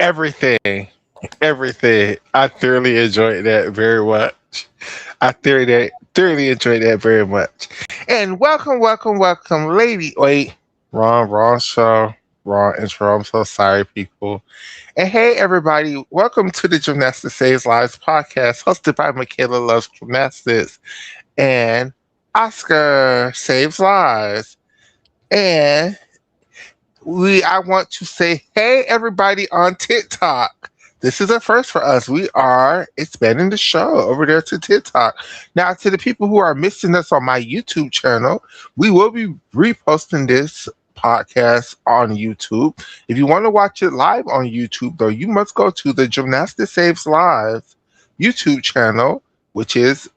Everything, everything. I thoroughly enjoyed that very much. I thoroughly enjoyed that very much. And welcome, lady. Wait, wrong show, wrong intro. I'm so sorry, people. And hey, everybody, welcome to the Gymnastics Saves Lives podcast, hosted by Michaela Loves Gymnastics and Oscar Saves Lives. And I want to say, hey, everybody on TikTok. This is a first for us. We are expanding the show over there to TikTok. Now, to the people who are missing us on my YouTube channel, we will be reposting this podcast on YouTube. If you want to watch it live on YouTube, though, you must go to the Gymnastics Saves Lives YouTube channel, which is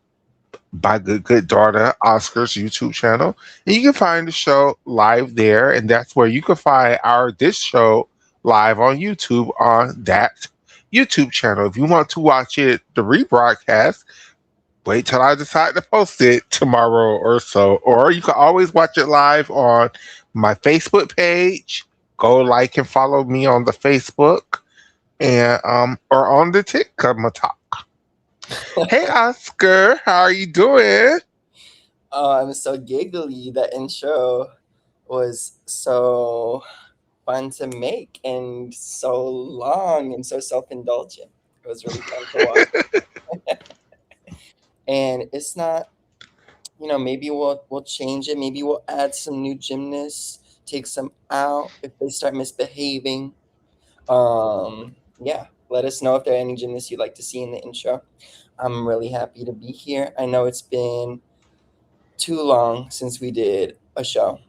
by good daughter Oscar's YouTube channel, and you can find the show live there, and that's where you can find our this show live on YouTube on that YouTube channel. If you want to watch it, the rebroadcast, wait till I decide to post it tomorrow or so, or you can always watch it live on my Facebook page. Go like and follow me on the Facebook and or on the TikTok. Hey Oscar, how are you doing? Oh, I'm so giggly. That intro was so fun to make and so long and so self-indulgent. It was really fun to watch. And it's not, maybe we'll change it. Maybe we'll add some new gymnasts, take some out if they start misbehaving. Yeah, let us know if there are any gymnasts you'd like to see in the intro. I'm really happy to be here. I know it's been too long since we did a show.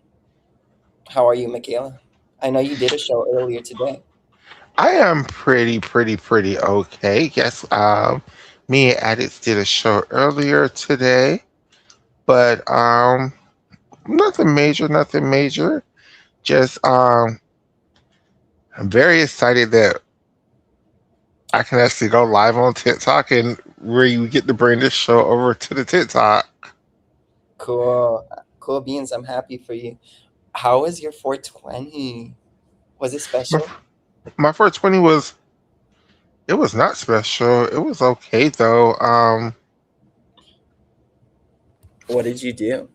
How are you, Michaela? I know you did a show earlier today. I am pretty okay. Yes, me and Addicts did a show earlier today, but nothing major. Just I'm very excited that I can actually go live on TikTok and where you get to bring this show over to the TikTok. Cool. Cool beans. I'm happy for you. How was your 420? Was it My special? my 420 was it was not special. It was okay though. What did you do?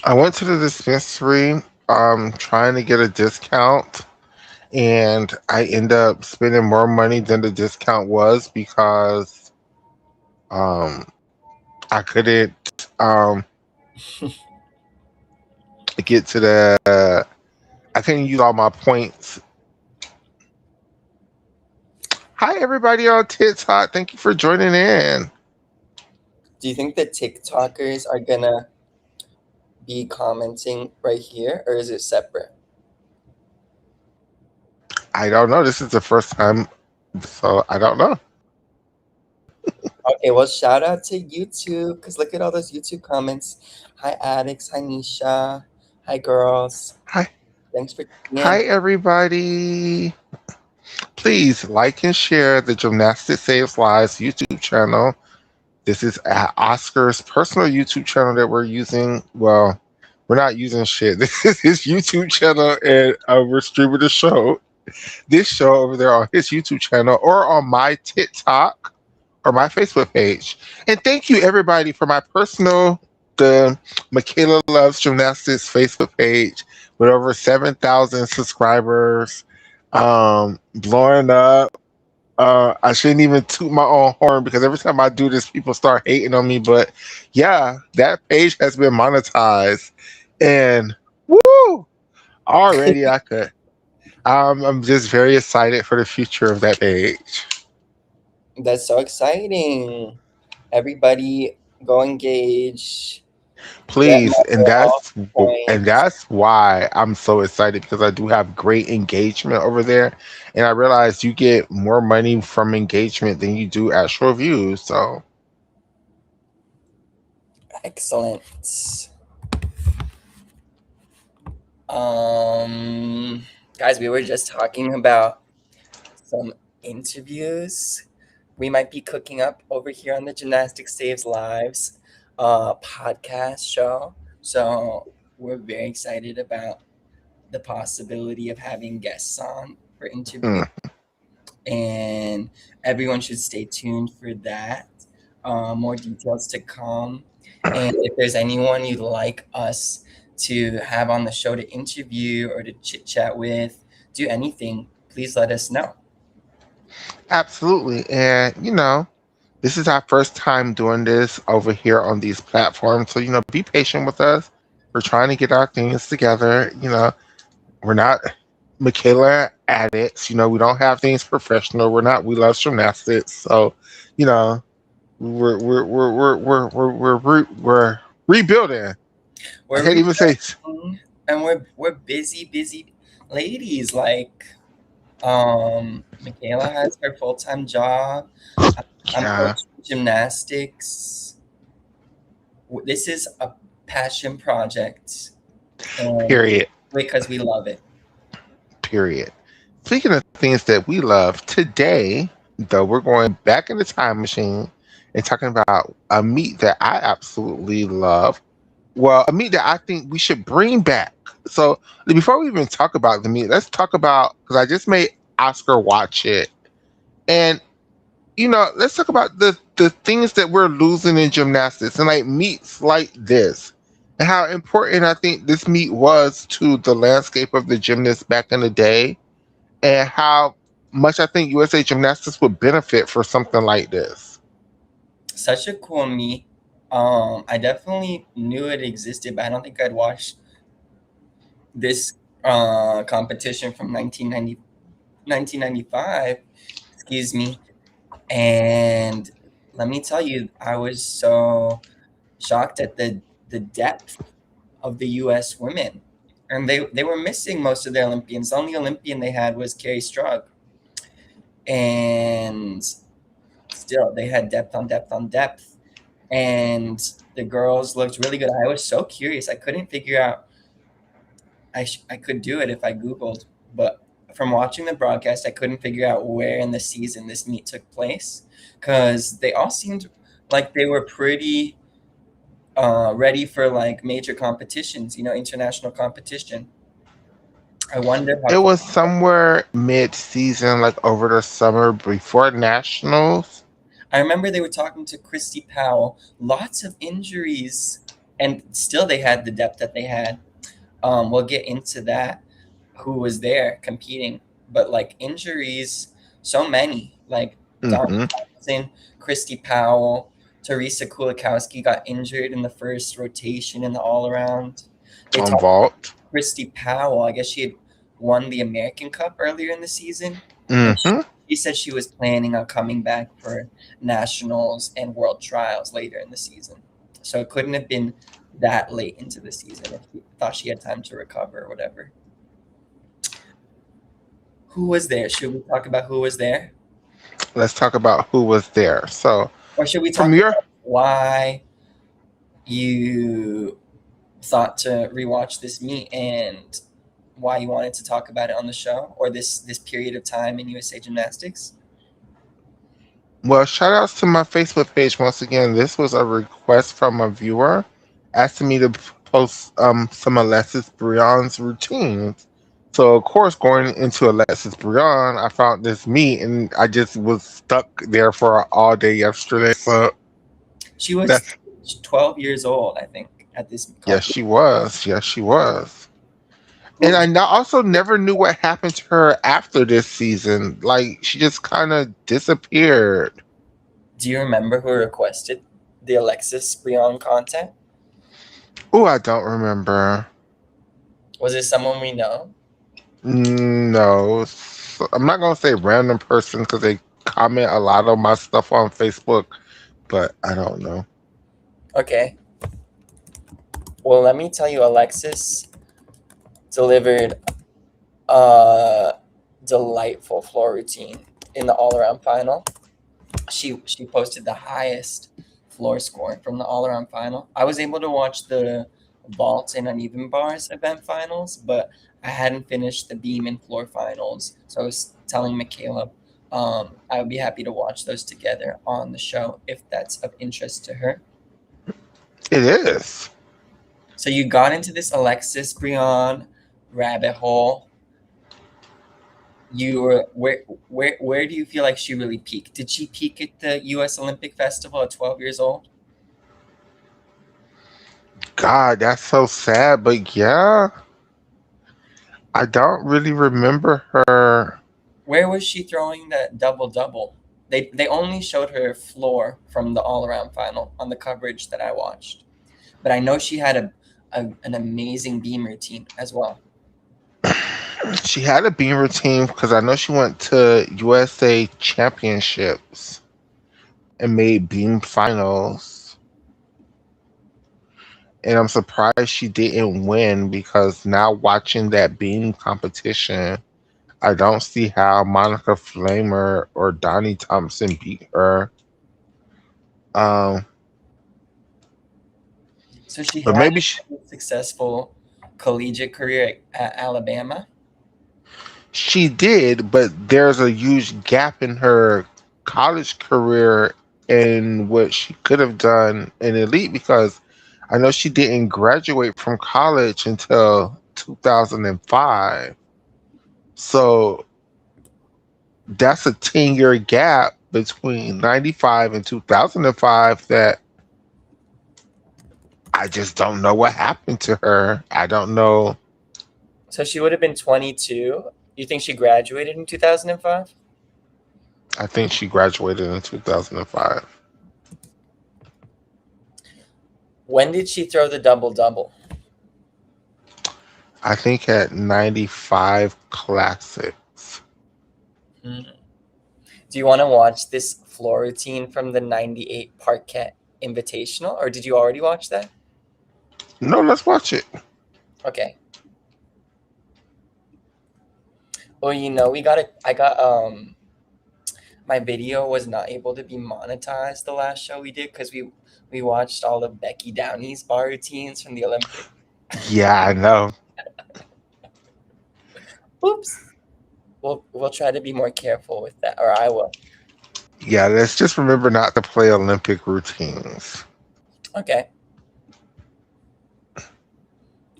I went to the dispensary trying to get a discount, and I end up spending more money than the discount was because um I couldn't get to the I couldn't use all my points. Hi everybody on TikTok, thank you for joining in. Do you think the TikTokers are gonna be commenting right here, or is it separate? I don't know. This is the first time, so I don't know. Okay, well, shout out to YouTube, because look at all those YouTube comments. Hi, addicts. Hi, Nisha. Hi, girls. Hi, Thanks for tuning hi in. everybody. Please like and share the Gymnastics Saves Lives YouTube channel. This is at Oscar's personal YouTube channel that we're using. Well, we're not using shit. This is his YouTube channel, and we're streaming the show. This show over there on his YouTube channel or on my TikTok or my Facebook page. And thank you everybody for my personal the Michaela Loves Gymnastics Facebook page with over 7,000 subscribers, blowing up. I shouldn't even toot my own horn because every time I do this, people start hating on me. But yeah, that page has been monetized, and woo! Already, I could. I'm just very excited for the future of that page. That's so exciting. Everybody go engage. Get Please, and more all points. that's why I'm so excited because I do have great engagement over there, and I realize you get more money from engagement than you do actual views. So Excellent. Um, Guys, we were just talking about some interviews we might be cooking up over here on the Gymnastics Saves Lives podcast show. So we're very excited about the possibility of having guests on for hmm, interview. and everyone should stay tuned for that. More details to come. And if there's anyone you'd like us to have on the show to interview or to chit chat with, do anything, please let us know. Absolutely. And, this is our first time doing this over here on these platforms. So, be patient with us. We're trying to get our things together. We're not Michaela addicts. We don't have things professional. We're not We Love Gymnastics. So, you know, we're rebuilding. I We're can't even say, rebuilding, and we're busy ladies. Like, Michaela has her full-time job. I'm yeah, coaching gymnastics. This is a passion project, and period. because we love it. Period. Speaking of things that we love, today, though, we're going back in the time machine and talking about a meat that I absolutely love. Well, a meat that I think we should bring back. So, before we even talk about the meat, let's talk about, because I just made Oscar watch it. And, let's talk about the things that we're losing in gymnastics and like meets like this. And how important I think this meet was to the landscape of the gymnasts back in the day, and how much I think USA Gymnastics would benefit for something like this. Such a cool meet. I definitely knew it existed, but I don't think I'd watched this competition from 1995. Excuse me. And let me tell you, I was so shocked at the depth of the U.S. women, and they were missing most of their Olympians. The only Olympian they had was Carrie Strug, and still they had depth on depth on depth, and the girls looked really good. I was so curious. I couldn't figure out. I could do it if I googled, but from watching the broadcast, I couldn't figure out where in the season this meet took place because they all seemed like they were pretty ready for like major competitions, international competition. I wonder how It close. was somewhere mid-season, like over the summer before nationals. I remember they were talking to Christy Powell, lots of injuries, and still they had the depth that they had. We'll get into that, who was there competing, but like injuries, so many, like Dawn Hmm. Thompson, Christy Powell, Teresa Kulikowski got injured in the first rotation in the all around. They On talked vault. Christy Powell. I guess she had won the American Cup earlier in the season, and Hmm. she said she was planning on coming back for nationals and world trials later in the season. So it couldn't have been that late into the season if she thought she had time to recover or whatever. Who was there? Should we talk about who was there? Let's talk about who was there. So, Or should we from talk your about why you thought to rewatch this meet and why you wanted to talk about it on the show or this period of time in USA Gymnastics? Well, shout outs to my Facebook page once again. This was a request from a viewer asking me to post some Alexis Brion's routines. So, of course, going into Alexis Brion, I found this meet and I just was stuck there for all day yesterday. So, She was that's, 12 years old, I think, at this yes, competition. she was. Yes, she was. And Who also never knew what happened to her after this season. Like, she just kind of disappeared. do you remember who requested the Alexis Brion content? Oh, I don't remember. Was it someone we know? No, I'm not gonna say random person because they comment a lot on my stuff on Facebook, but I don't know. Okay. Well, let me tell you, Alexis delivered a delightful floor routine in the all around final. She posted the highest floor score from the all around final. I was able to watch the vault and uneven bars event finals, but I hadn't finished the beam and floor finals. So I was telling Michaela I would be happy to watch those together on the show if that's of interest to her. It is. So you got into this Alexis Brion rabbit hole. you were where do you feel like she really peaked? Did she peak at the U.S. Olympic Festival at 12 years old? God, that's so sad. But yeah, I don't really remember her. Where was she throwing that double double? They only showed her floor from the all around final on the coverage that I watched, but I know she had an amazing beam routine as well. She had a beam routine because I know she went to USA Championships and made beam finals. And I'm surprised she didn't win because now watching that beam competition, I don't see how Monica Flamer or Donnie Thompson beat her. Um, So she but had maybe she, a successful collegiate career at Alabama. she did, but there's a huge gap in her college career in what she could have done in elite because I know she didn't graduate from college until 2005. So that's a 10-year gap between 95 and 2005 that I just don't know what happened to her. I don't know. So she would have been 22. You think she graduated in 2005? I think she graduated in 2005. When did she throw the double double? I think at 95 Classics. Hmm. Do you want to watch this floor routine from the 98 Parquet Invitational, or did you already watch that? No, let's watch it. Okay. Well, I got my video was not able to be monetized the last show we did because we watched all of Becky Downey's bar routines from the Olympics. Yeah, I know. Oops. We'll try to be more careful with that, or I will. Yeah, let's just remember not to play Olympic routines. Okay.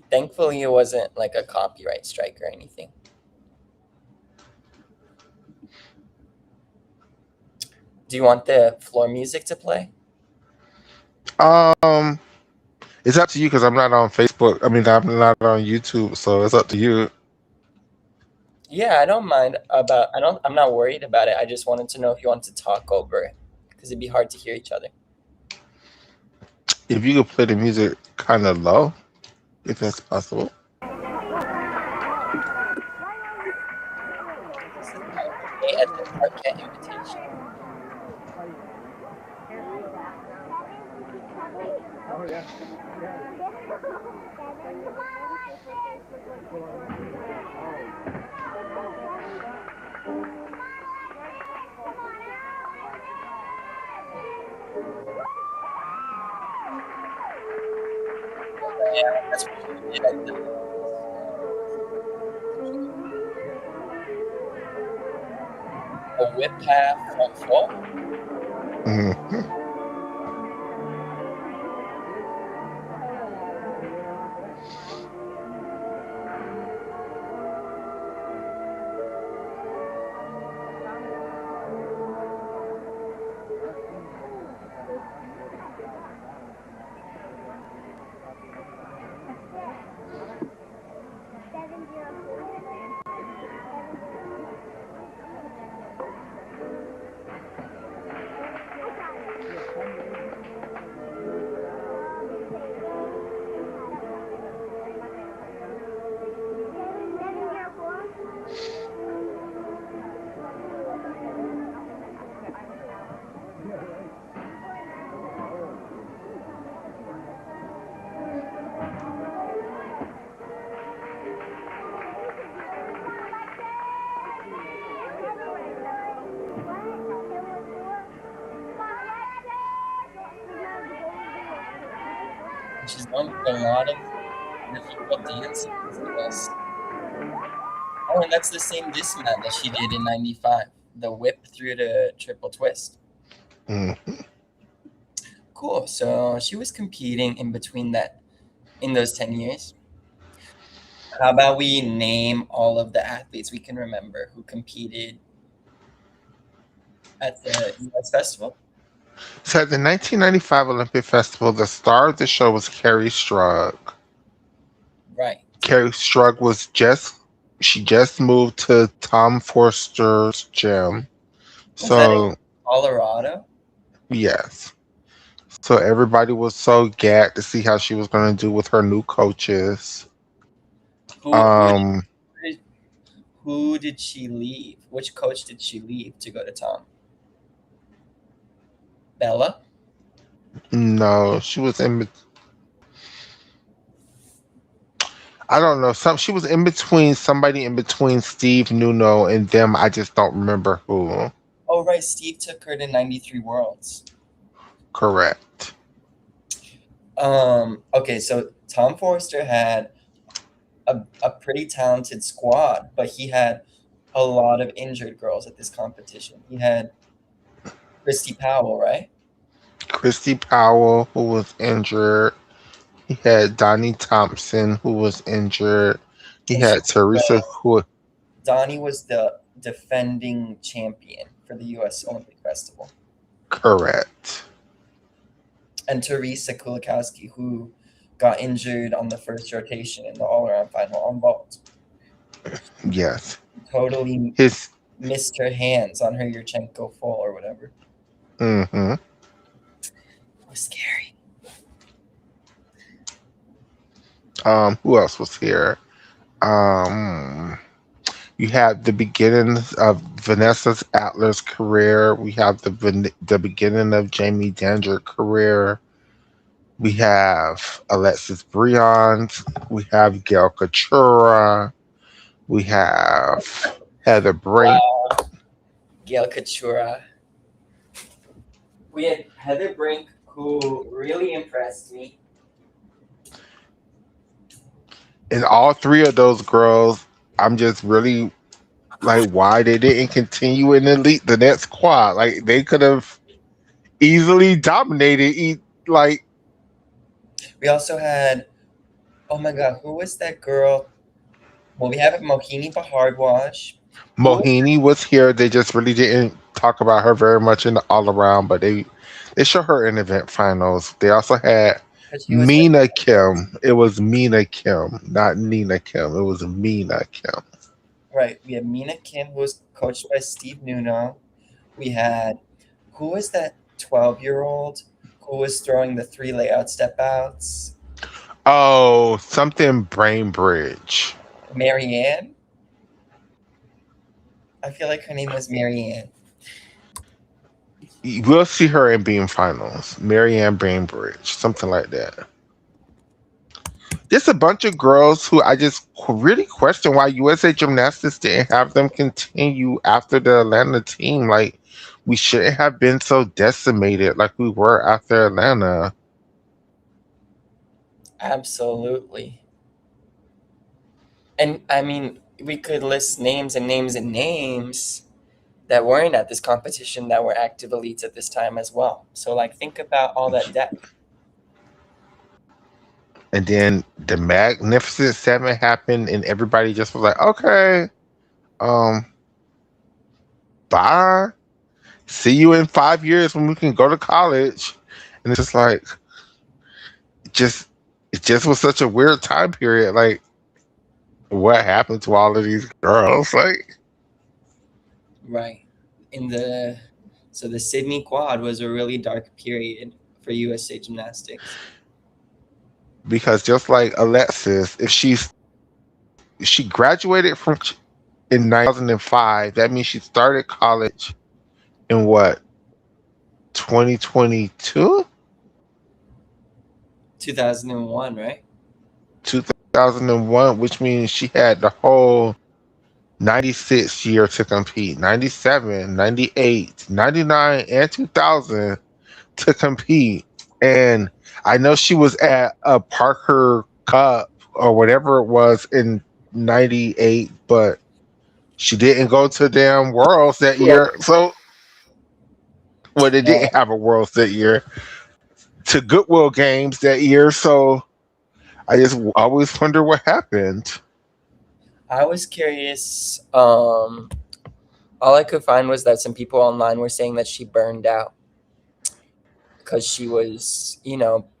Thankfully, it wasn't like a copyright strike or anything. Do you want the floor music to play? Um, it's up to you because I'm not on Facebook. I mean, I'm not on YouTube, so it's up to you. Yeah, I don't mind about. I don't. I'm not worried about it. I just wanted to know if you wanted to talk over it because it'd be hard to hear each other. If you could play the music kind of low, if that's possible. This is my birthday at the Parquet Invitation. Yeah, that's what she did at the a whip half front foot. Mhm. And she's known for a lot of difficult dances, I guess. Oh, and that's the same dismount that she did in '95. The whip through the triple twist. Mhm. Cool. So she was competing in between that in those 10 years. How about we name all of the athletes we can remember who competed at the US Festival? So at the 1995 Olympic Festival, the star of the show was Carrie Strug. Right. Carrie Strug she just moved to Tom Forster's gym. Was that in So Colorado? yes. So everybody was so gagged to see how she was going to do with her new coaches. Who who Um, did, who did she leave? Which coach did she leave to go to Tom? Bella? no, she was in. I don't know. She was in between somebody in between Steve Nuno and them. I just don't remember who. Oh right, Steve took her to 93 Worlds. Correct. Okay, so Tom Forster had a pretty talented squad, but he had a lot of injured girls at this competition. He had Christy Powell, right? Christy Powell, who was injured. He had Donnie Thompson, who was injured. He And she had Teresa, who Donnie was the defending champion for the US Olympic Festival. correct. And Teresa Kulikowski, who got injured on the first rotation in the all around final on vault. Yes. Totally His missed her hands on her Yurchenko full or whatever. hmm It was scary. who else was here? Um you have the beginnings of Vanessa Adler's career. We have the beginning of Jamie Danger's career. We have Alexis Brions. We have Gail Couture. We have Heather Brink. Wow. Gail Couture. We had Heather Brink, who really impressed me. And all three of those girls, I'm just really like why they didn't continue in the next quad. Like they could have easily dominated. Like We also had, oh my God, who was that girl? Well, we have Mohini Bahardwaj. Who was Mohini was here. They just really didn't talk about her very much in the all around, but they show her in event finals. They also had because she was like, Mina Kim. It was Mina Kim, not Nina Kim. It was Mina Kim. right. We had Mina Kim, who was coached by Steve Nuno. We had, who was that 12-year-old who was throwing the three layout step outs? Oh, something Brain Bridge. Marianne? I feel like her name was Marianne. We'll see her in beam finals. Marianne Bainbridge, something like that. There's a bunch of girls who I just really question why USA Gymnastics didn't have them continue after the Atlanta team. Like, we shouldn't have been so decimated like we were after Atlanta. Absolutely. And I mean, we could list names and names and names that weren't at this competition that were active elites at this time as well. So, like, think about all that depth. And then the Magnificent Seven happened, and everybody just was like, okay, um, bye. See you in 5 years when we can go to college. And it's just like, just it just was such a weird time period. Like, what happened to all of these girls? Like, Right. In the So the Sydney quad was a really dark period for USA Gymnastics. because just like Alexis, if she graduated from in 2005, that means she started college in what 2022, 2001, right? 2001, which means she had the whole 96 year to compete, 97, 98, 99, and 2000 to compete. And I know she was at a Parker Cup or whatever it was in 98, but she didn't go to damn Worlds that year. So, well, they Yeah. didn't have a Worlds that year, to Goodwill Games that year. So I just always wonder what happened. I was curious. All I could find was that some people online were saying that she burned out because she was,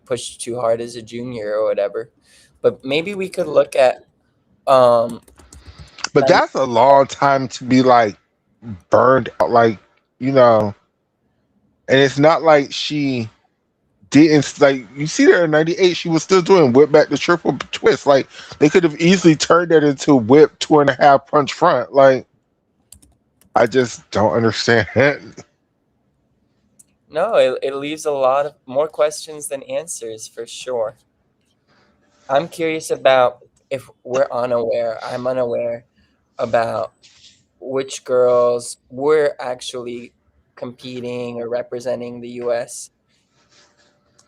pushed too hard as a junior or whatever. But maybe we could look at um But 90. that's a long time to be like burned out, like, you know. And it's not like she didn't, like, you see there in '98 she was still doing whip back to triple twist. Like, they could have easily turned that into whip 2.5 punch front. Like, I just don't understand it. No, it leaves a lot of more questions than answers for sure. I'm curious about if we're unaware. I'm unaware about which girls were actually competing or representing the US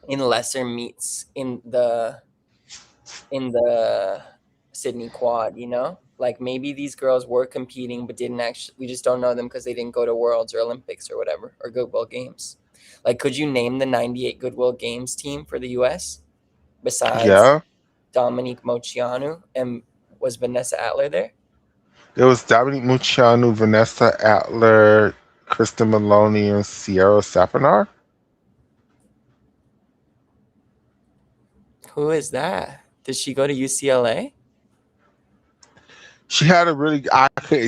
in lesser meets in the Sydney quad, Like maybe these girls were competing but didn't actually, we just don't know them because they didn't go to Worlds or Olympics or whatever, or Goodwill Games. Like, could you name the 98 Goodwill Games team for the US besides Yeah. Dominique Moceanu, and was Vanessa Atler there? It was Dominique Muciano, Vanessa Atler, Kristen Maloney, and Sierra Sapinar. Who is that? Did she go to UCLA? She had a really,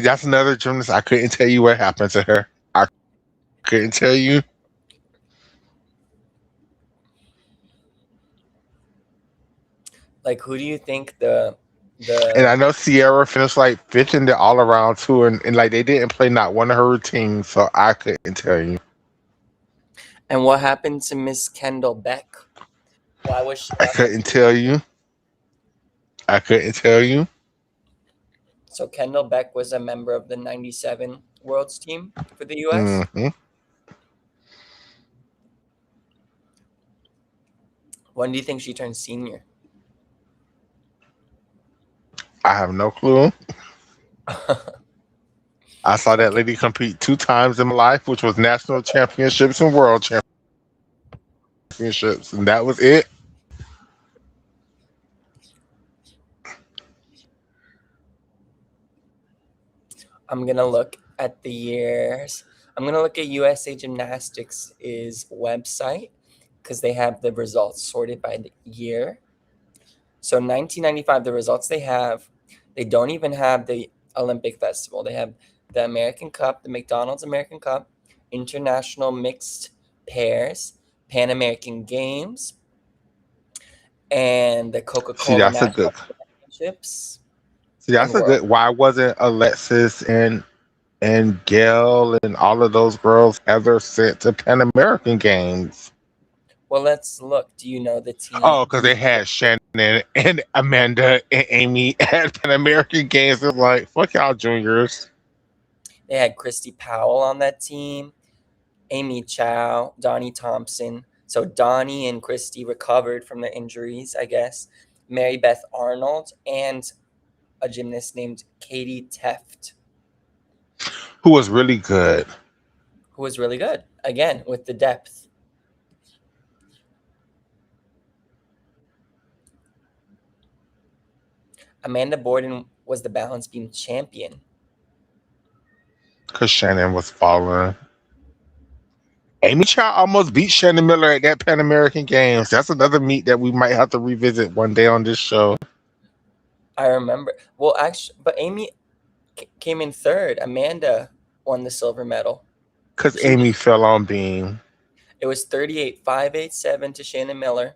that's another gymnast. I couldn't tell you what happened to her. I couldn't tell you. Like, who do you think the And the I know Sierra finished like fifth in the all around tour, and like they didn't play not one of her routines, so I couldn't tell you. and what happened to Miss Kendall Beck? Why was she I not couldn't competing? tell you. I couldn't tell you. So Kendall Beck was a member of the 97 Worlds team for the US. Hmm. When do you think she turned senior? I have no clue. I saw that Okay, lady compete two times in my life, which was national championships and world championships, and that was it. I'm gonna look at the years. I'm gonna look at USA Gymnastics' website because they have the results sorted by the year. So 1995, the results they have, they don't even have the Olympic Festival. They have the American Cup, the McDonald's American Cup, International Mixed Pairs, Pan American Games, and the See, Coca-Cola that's a good. National Championships See, and that's a World. good. Why wasn't Alexis and Gail and all of those girls ever sent to Pan American Games? Well, let's look. Do you know the team? Oh, Do because you they had Shannon and Amanda and Amy at Pan American Games. It's like, fuck y'all juniors. They had Christy Powell on that team, Amy Chow, Donnie Thompson. So Donnie and Christy recovered from their injuries, I guess. Mary Beth Arnold and a gymnast named Katie Teft, Who was really good. who was really good, again, with the depth. Amanda Borden was the balance beam champion. Because Shannon was falling. Amy Chow almost beat Shannon Miller at that Pan American Games. That's another meet that we might have to revisit one day on this show. I remember. Well, actually, but Amy came in third. Amanda won the silver medal. Because She Amy fell on beam. It was 38,587 to Shannon Miller.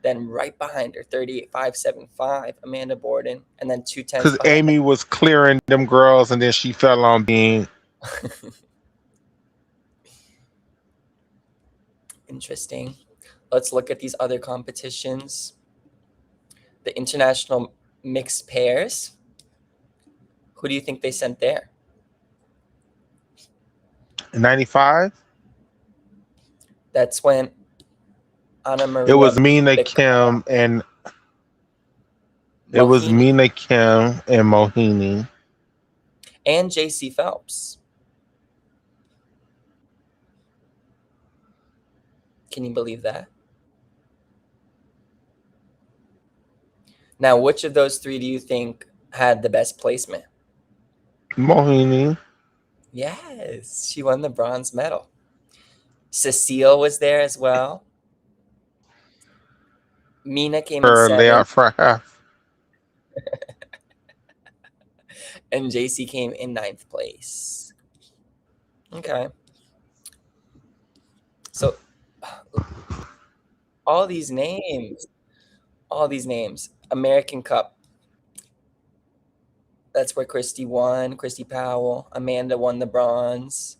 Then right behind her, 38,575, Amanda Borden. And then two tenths Because behind Amy was clearing them girls and then she fell on beam. that. Interesting. Let's look at these other competitions. The international mixed pairs. Who do you think they sent there? In 95, That's when Anna it Maria was Mina Bikova, Kim and it was Mohini, Mina Kim and Mohini. and JC Phelps. Can you believe that? Now, which of those three do you think had the best placement. Mohini. Yes, she won the bronze medal. Cecile was there as well. Mina came in Her layout seventh, for half. and JC came in ninth place. Okay, so all these names, all these names. American Cup. That's where Christy won. Christy Powell. Amanda won the bronze.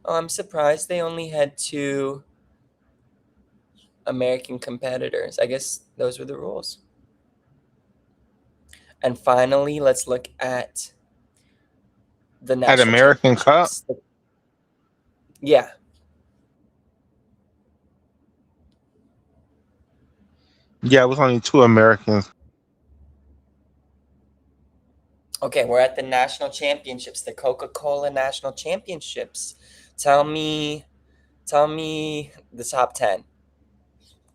Oh, I'm surprised they only had two American competitors. I guess those were the rules. And finally, let's look at the At national American Cup. championships. Yeah. Yeah, it was only two Americans. Okay, we're at the national championships, the Coca-Cola National Championships. Tell me, tell me the top 10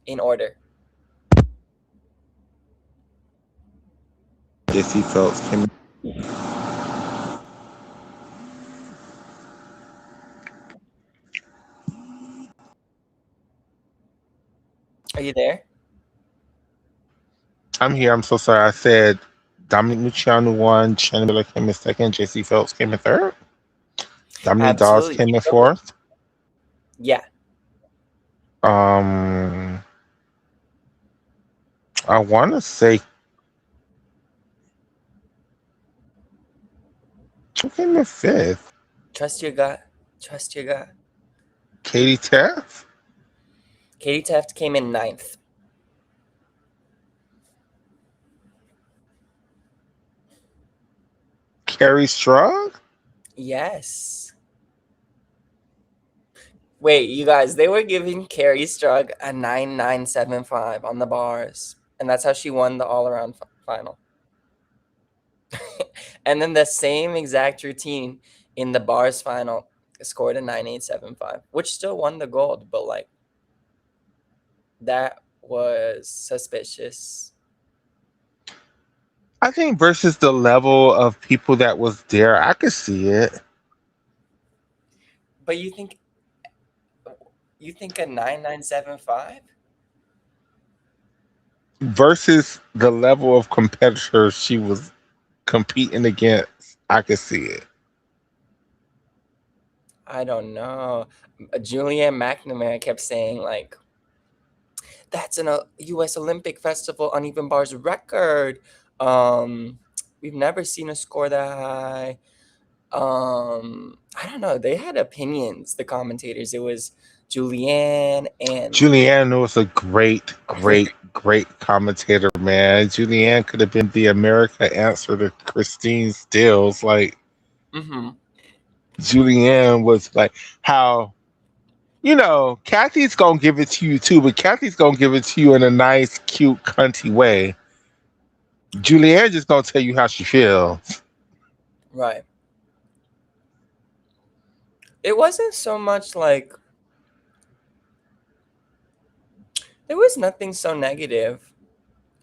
in order. JC Phelps came. Are you there? I'm here. I'm so sorry. I said Dominic Luciano won. Shannon Miller came in second. JC Phelps came in third. Dominic Dawes Absolutely. came in fourth. Yeah. Um, I want to say who came in fifth? Trust your gut. Trust your gut. Katie Taff, Katie Taft came in ninth. Carrie Strug, Yes. Wait, you guys, they were giving Carrie Strug a 9975 on the bars. And that's how she won the all around final. And then the same exact routine in the bars final scored a 9875, which still won the gold, but like that was suspicious. I think versus the level of people that was there, I could see it. But you think a 9975? Versus the level of competitors she was competing against, I could see it. I don't know. Julianne McNamara kept saying like that's an U.S. Olympic Festival uneven bars record. Um, we've never seen a score that high. I don't know. They had opinions. The commentators. It was Julianne and Julianne was a great, great, great commentator, man. Julianne could have been the America answer to Christine Stills. Like, mm-hmm, Julianne was like, how, Kathy's gonna give it to you too, but Kathy's gonna give it to you in a nice, cute, cunty way. Julianne just gonna tell you how she feels. right. It wasn't so much like there was nothing so negative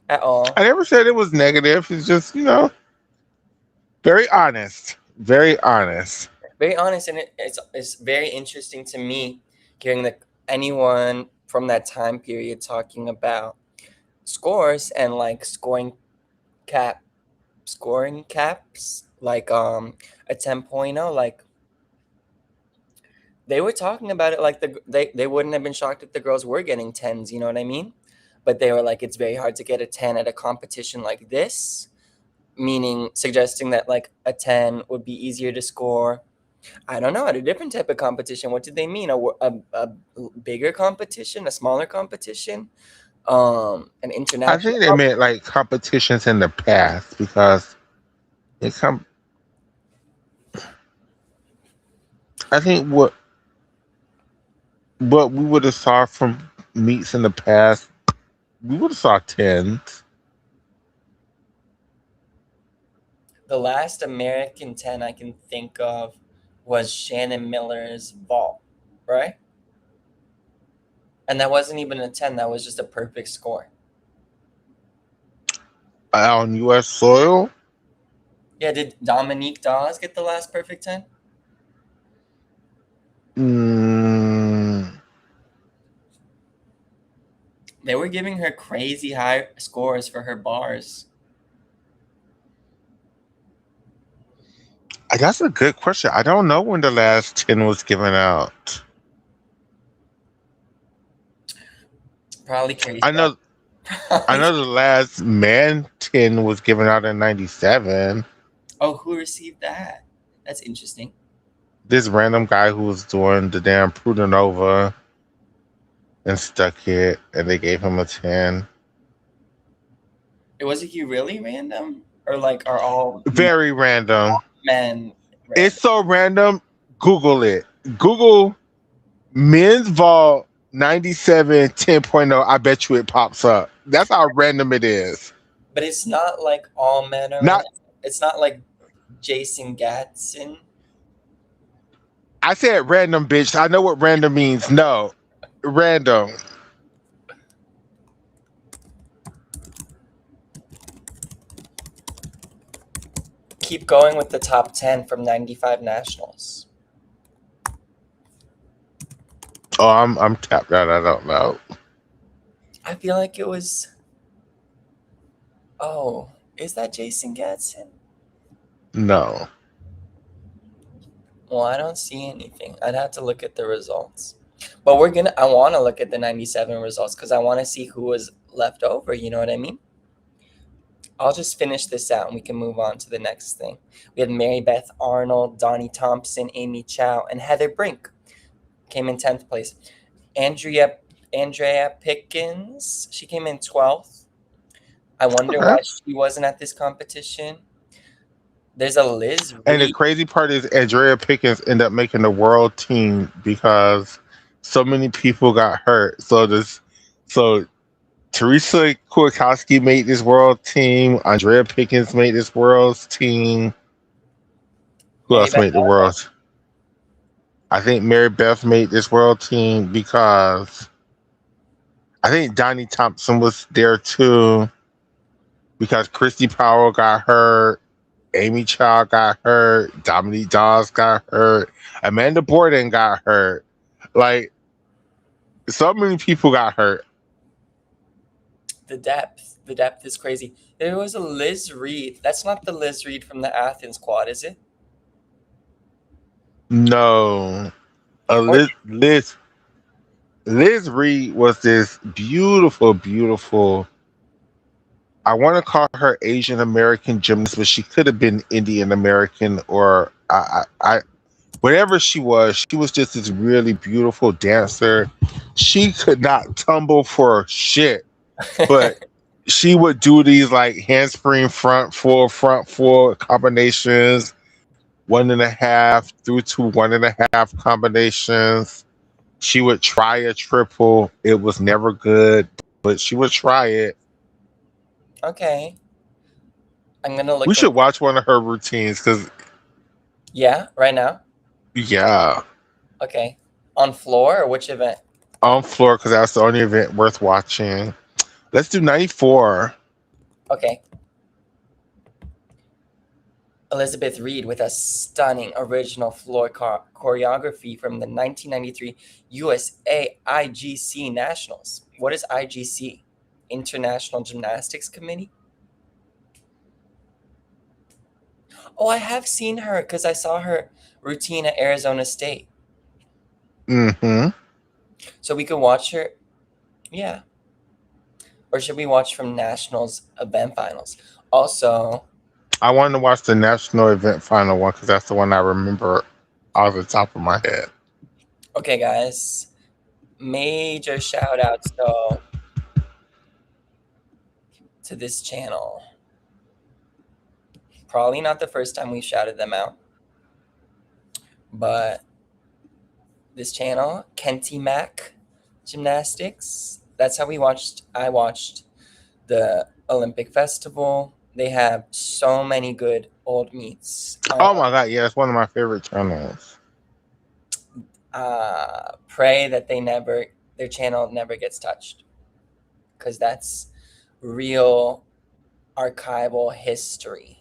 at all. I never said it was negative. It's just, very honest. Very honest. Very honest, and it's very interesting to me hearing that anyone from that time period talking about scores and like scoring caps like a 10.0, like they were talking about it like they wouldn't have been shocked if the girls were getting tens, you know what I mean? But they were like it's very hard to get a 10 at a competition like this, meaning suggesting that like a 10 would be easier to score. I don't know, at a different type of competition. What did they mean? A bigger competition, a smaller competition, an I international. think they meant like competitions in the past because it come. I think what we would have saw from meets in the past, we would have saw tens. The last American 10 I can think of was Shannon Miller's vault, right? And that wasn't even a 10, that was just a perfect score. on U.S. soil. Yeah, did Dominique Dawes get the last perfect 10? Mm, They were giving her crazy high scores for her bars. that's a good question. I don't know when the last 10 was given out. Probably Carrie I Step. know I Probably. know the last man 10 was given out in 97. Oh, who received that? That's interesting. This random guy who was doing the damn Prudernova and stuck it, and they gave him a 10. Was he really random? Or like are all Very random. men It's random? so random. Google it. Google men's vault 97 10.0. I bet you it pops up. That's how random it is. But it's not like all men are random. Not, It's not like Jason Gatson. I said random, bitch. I know what random means. No, random. Keep going with the top 10 from 95 nationals. Oh, I'm tapped out. I don't know. I feel like it was. Oh, is that Jason Gatson? No. Well, I don't see anything. I'd have to look at the results. But we're gonna. I want to look at the 97 results because I want to see who was left over. You know what I mean? I'll just finish this out and we can move on to the next thing. We had Mary Beth Arnold, Donnie Thompson, Amy Chow, and Heather Brink came in 10th place. Andrea Andrea Pickens, she came in 12th. I wonder Okay. why she wasn't at this competition. There's a Liz And the Reed. crazy part is Andrea Pickens ended up making the world team because so many people got hurt. So Teresa Kulikowski made this world team. Andrea Pickens made this world's team. Who Mary else Beth made the Arnold. world? I think Mary Beth made this world team because I think Donnie Thompson was there too because Christy Powell got hurt, Amy Chow got hurt, Dominique Dawes got hurt, Amanda Borden got hurt. Like so many people got hurt. The depth is crazy. There was a Liz Reed. That's not the Liz Reed from the Athens squad, is it? No, Or Liz Reed was this beautiful, beautiful. I want to call her Asian American gymnast, but she could have been Indian American or whatever she was. She was just this really beautiful dancer. She could not tumble for shit, but she would do these like handspring front full combinations, 1.5 through to 1.5 combinations. She would try a triple. It was never good, but she would try it. okay. I'm gonna We look in. should watch one of her routines because, Yeah, right now. yeah, Okay. On floor or which event? on floor because that's the only event worth watching. Let's do 94. Okay. Elizabeth Reed with a stunning original floor choreography from the 1993 USA IGC Nationals. What is IGC? International Gymnastics Committee? Oh, I have seen her because I saw her routine at Arizona State. Mm-hmm. So we could watch her. Yeah. Or should we watch from Nationals event finals? Also, I wanted to watch the national event final one because that's the one I remember off the top of my head. okay, guys, major shout outs though to this channel. Probably not the first time we shouted them out, but this channel, Kenty Mac Gymnastics. That's how I watched the Olympic Festival. They have so many good old meets. Oh my god, yeah, it's one of my favorite channels. Pray that their channel never gets touched, because that's real. archival history.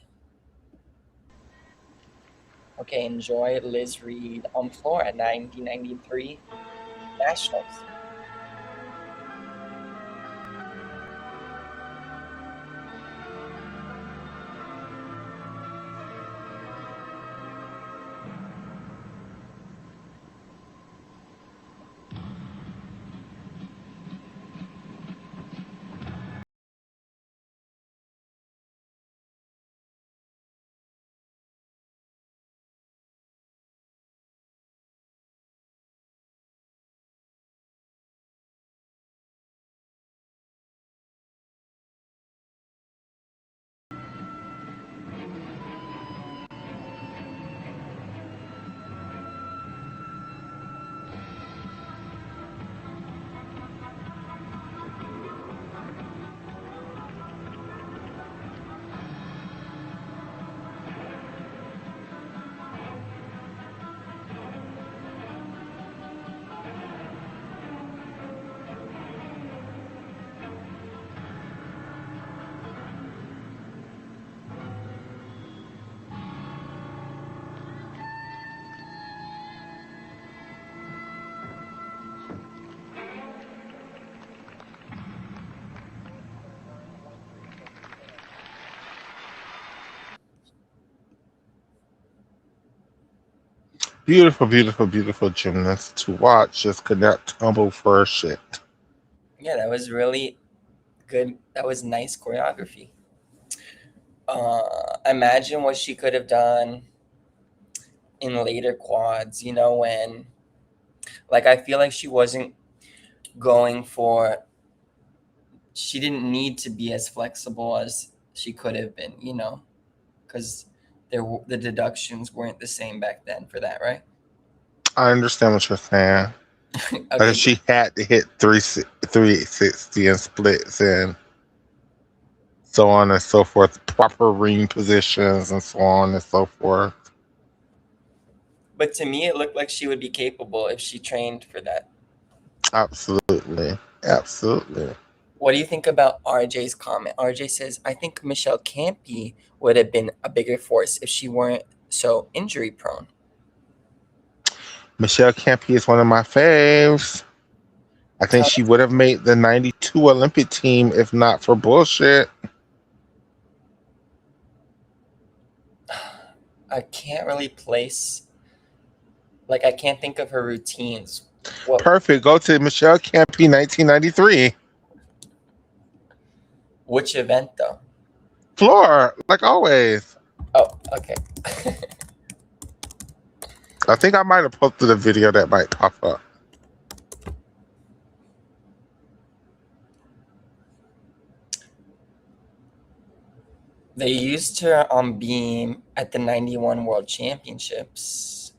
Okay, enjoy Liz Reed on floor at 1993 Nationals. Beautiful, beautiful, beautiful gymnast to watch. Just could not tumble for shit. Yeah, that was really good. That was nice choreography. Imagine what she could have done in later quads, when, like, I feel like she wasn't going for, she didn't need to be as flexible as she could have been, because the deductions weren't the same back then for that, right? I understand what you're saying. Like Okay, she had to hit 360 and splits and so on and so forth, proper ring positions and so on and so forth. but to me, it looked like she would be capable if she trained for that. Absolutely. Absolutely. What do you think about RJ's comment? RJ says, I think Michelle Campy would have been a bigger force if she weren't so injury prone. Michelle Campy is one of my faves. I think Tell she would have made the 92 Olympic team if not for bullshit. I can't really place, like, I can't think of her routines. What, Perfect. Go to Michelle Campy 1993. which event though? Floor, like always. Oh, okay. I think I might have posted a video that might pop up. They used her on beam at the 91 World Championships.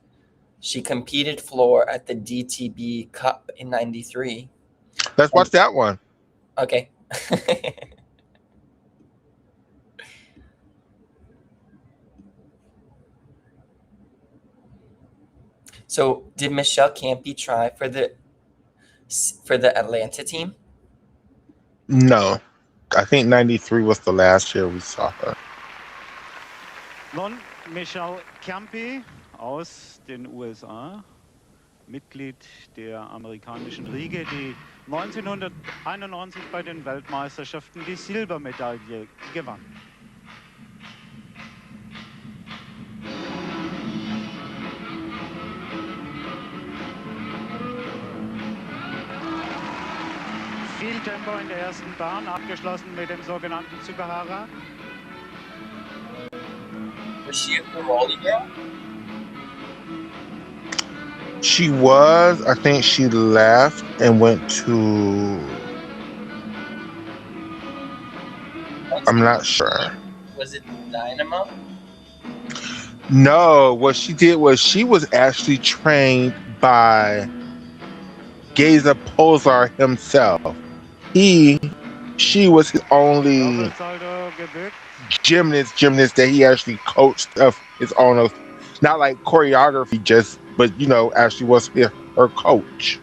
She competed floor at the DTB Cup in 93. Let's watch that one. Okay. So, did Michelle Campy try for the Atlanta team? No. I think 93 was the last year we saw her. Nun Michelle Campy aus den USA, Mitglied der amerikanischen Riege, die 1991 bei den Weltmeisterschaften die Silbermedaille gewann. Viel Tempo in der ersten Bahn, abgeschlossen mit dem sogenannten Tsukahara. Was she a Piroli girl? She was. I think she left and went to. I'm not sure. Was it Dynamo? No, what she did was she was actually trained by Geza Posar himself. She was his only Doppelsalto gebückt. gymnast that he actually coached of his own. Not like choreography, just but actually was her coach.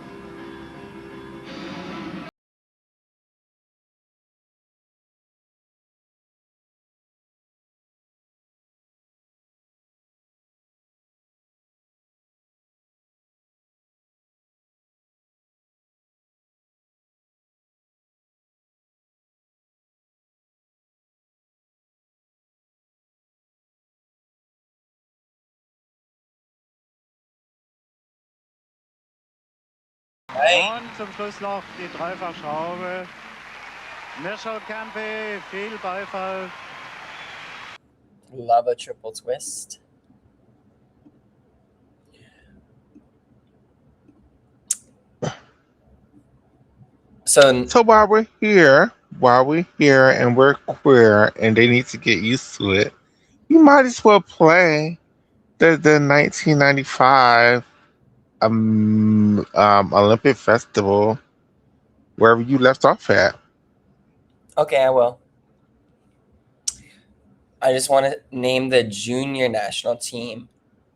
Right. Und zum Schluss noch die Dreifachschraube. Mitchell-Campbell, viel Beifall. Love a triple twist. So So while we're here and we're queer and they need to get used to it, you might as well play the 1995 Olympic Festival wherever you left off at. okay, I will. I just want to name the junior national team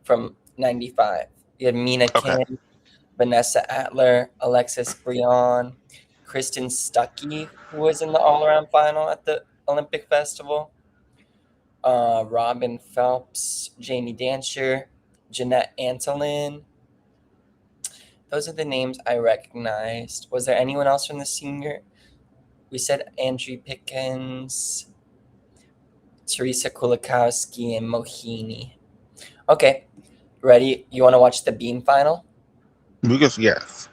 from '95. You had Mina Okay. Kim, Vanessa Atler, Alexis Brion, Kristen Stuckey, who was in the all-around final at the Olympic Festival, Robin Phelps, Jamie Dancher, Jeanette Antolin. Those are the names I recognized. Was there anyone else from the senior? We said Andrew Pickens, Teresa Kulikowski, and Mohini. Okay, ready? You want to watch the beam final? Because yes.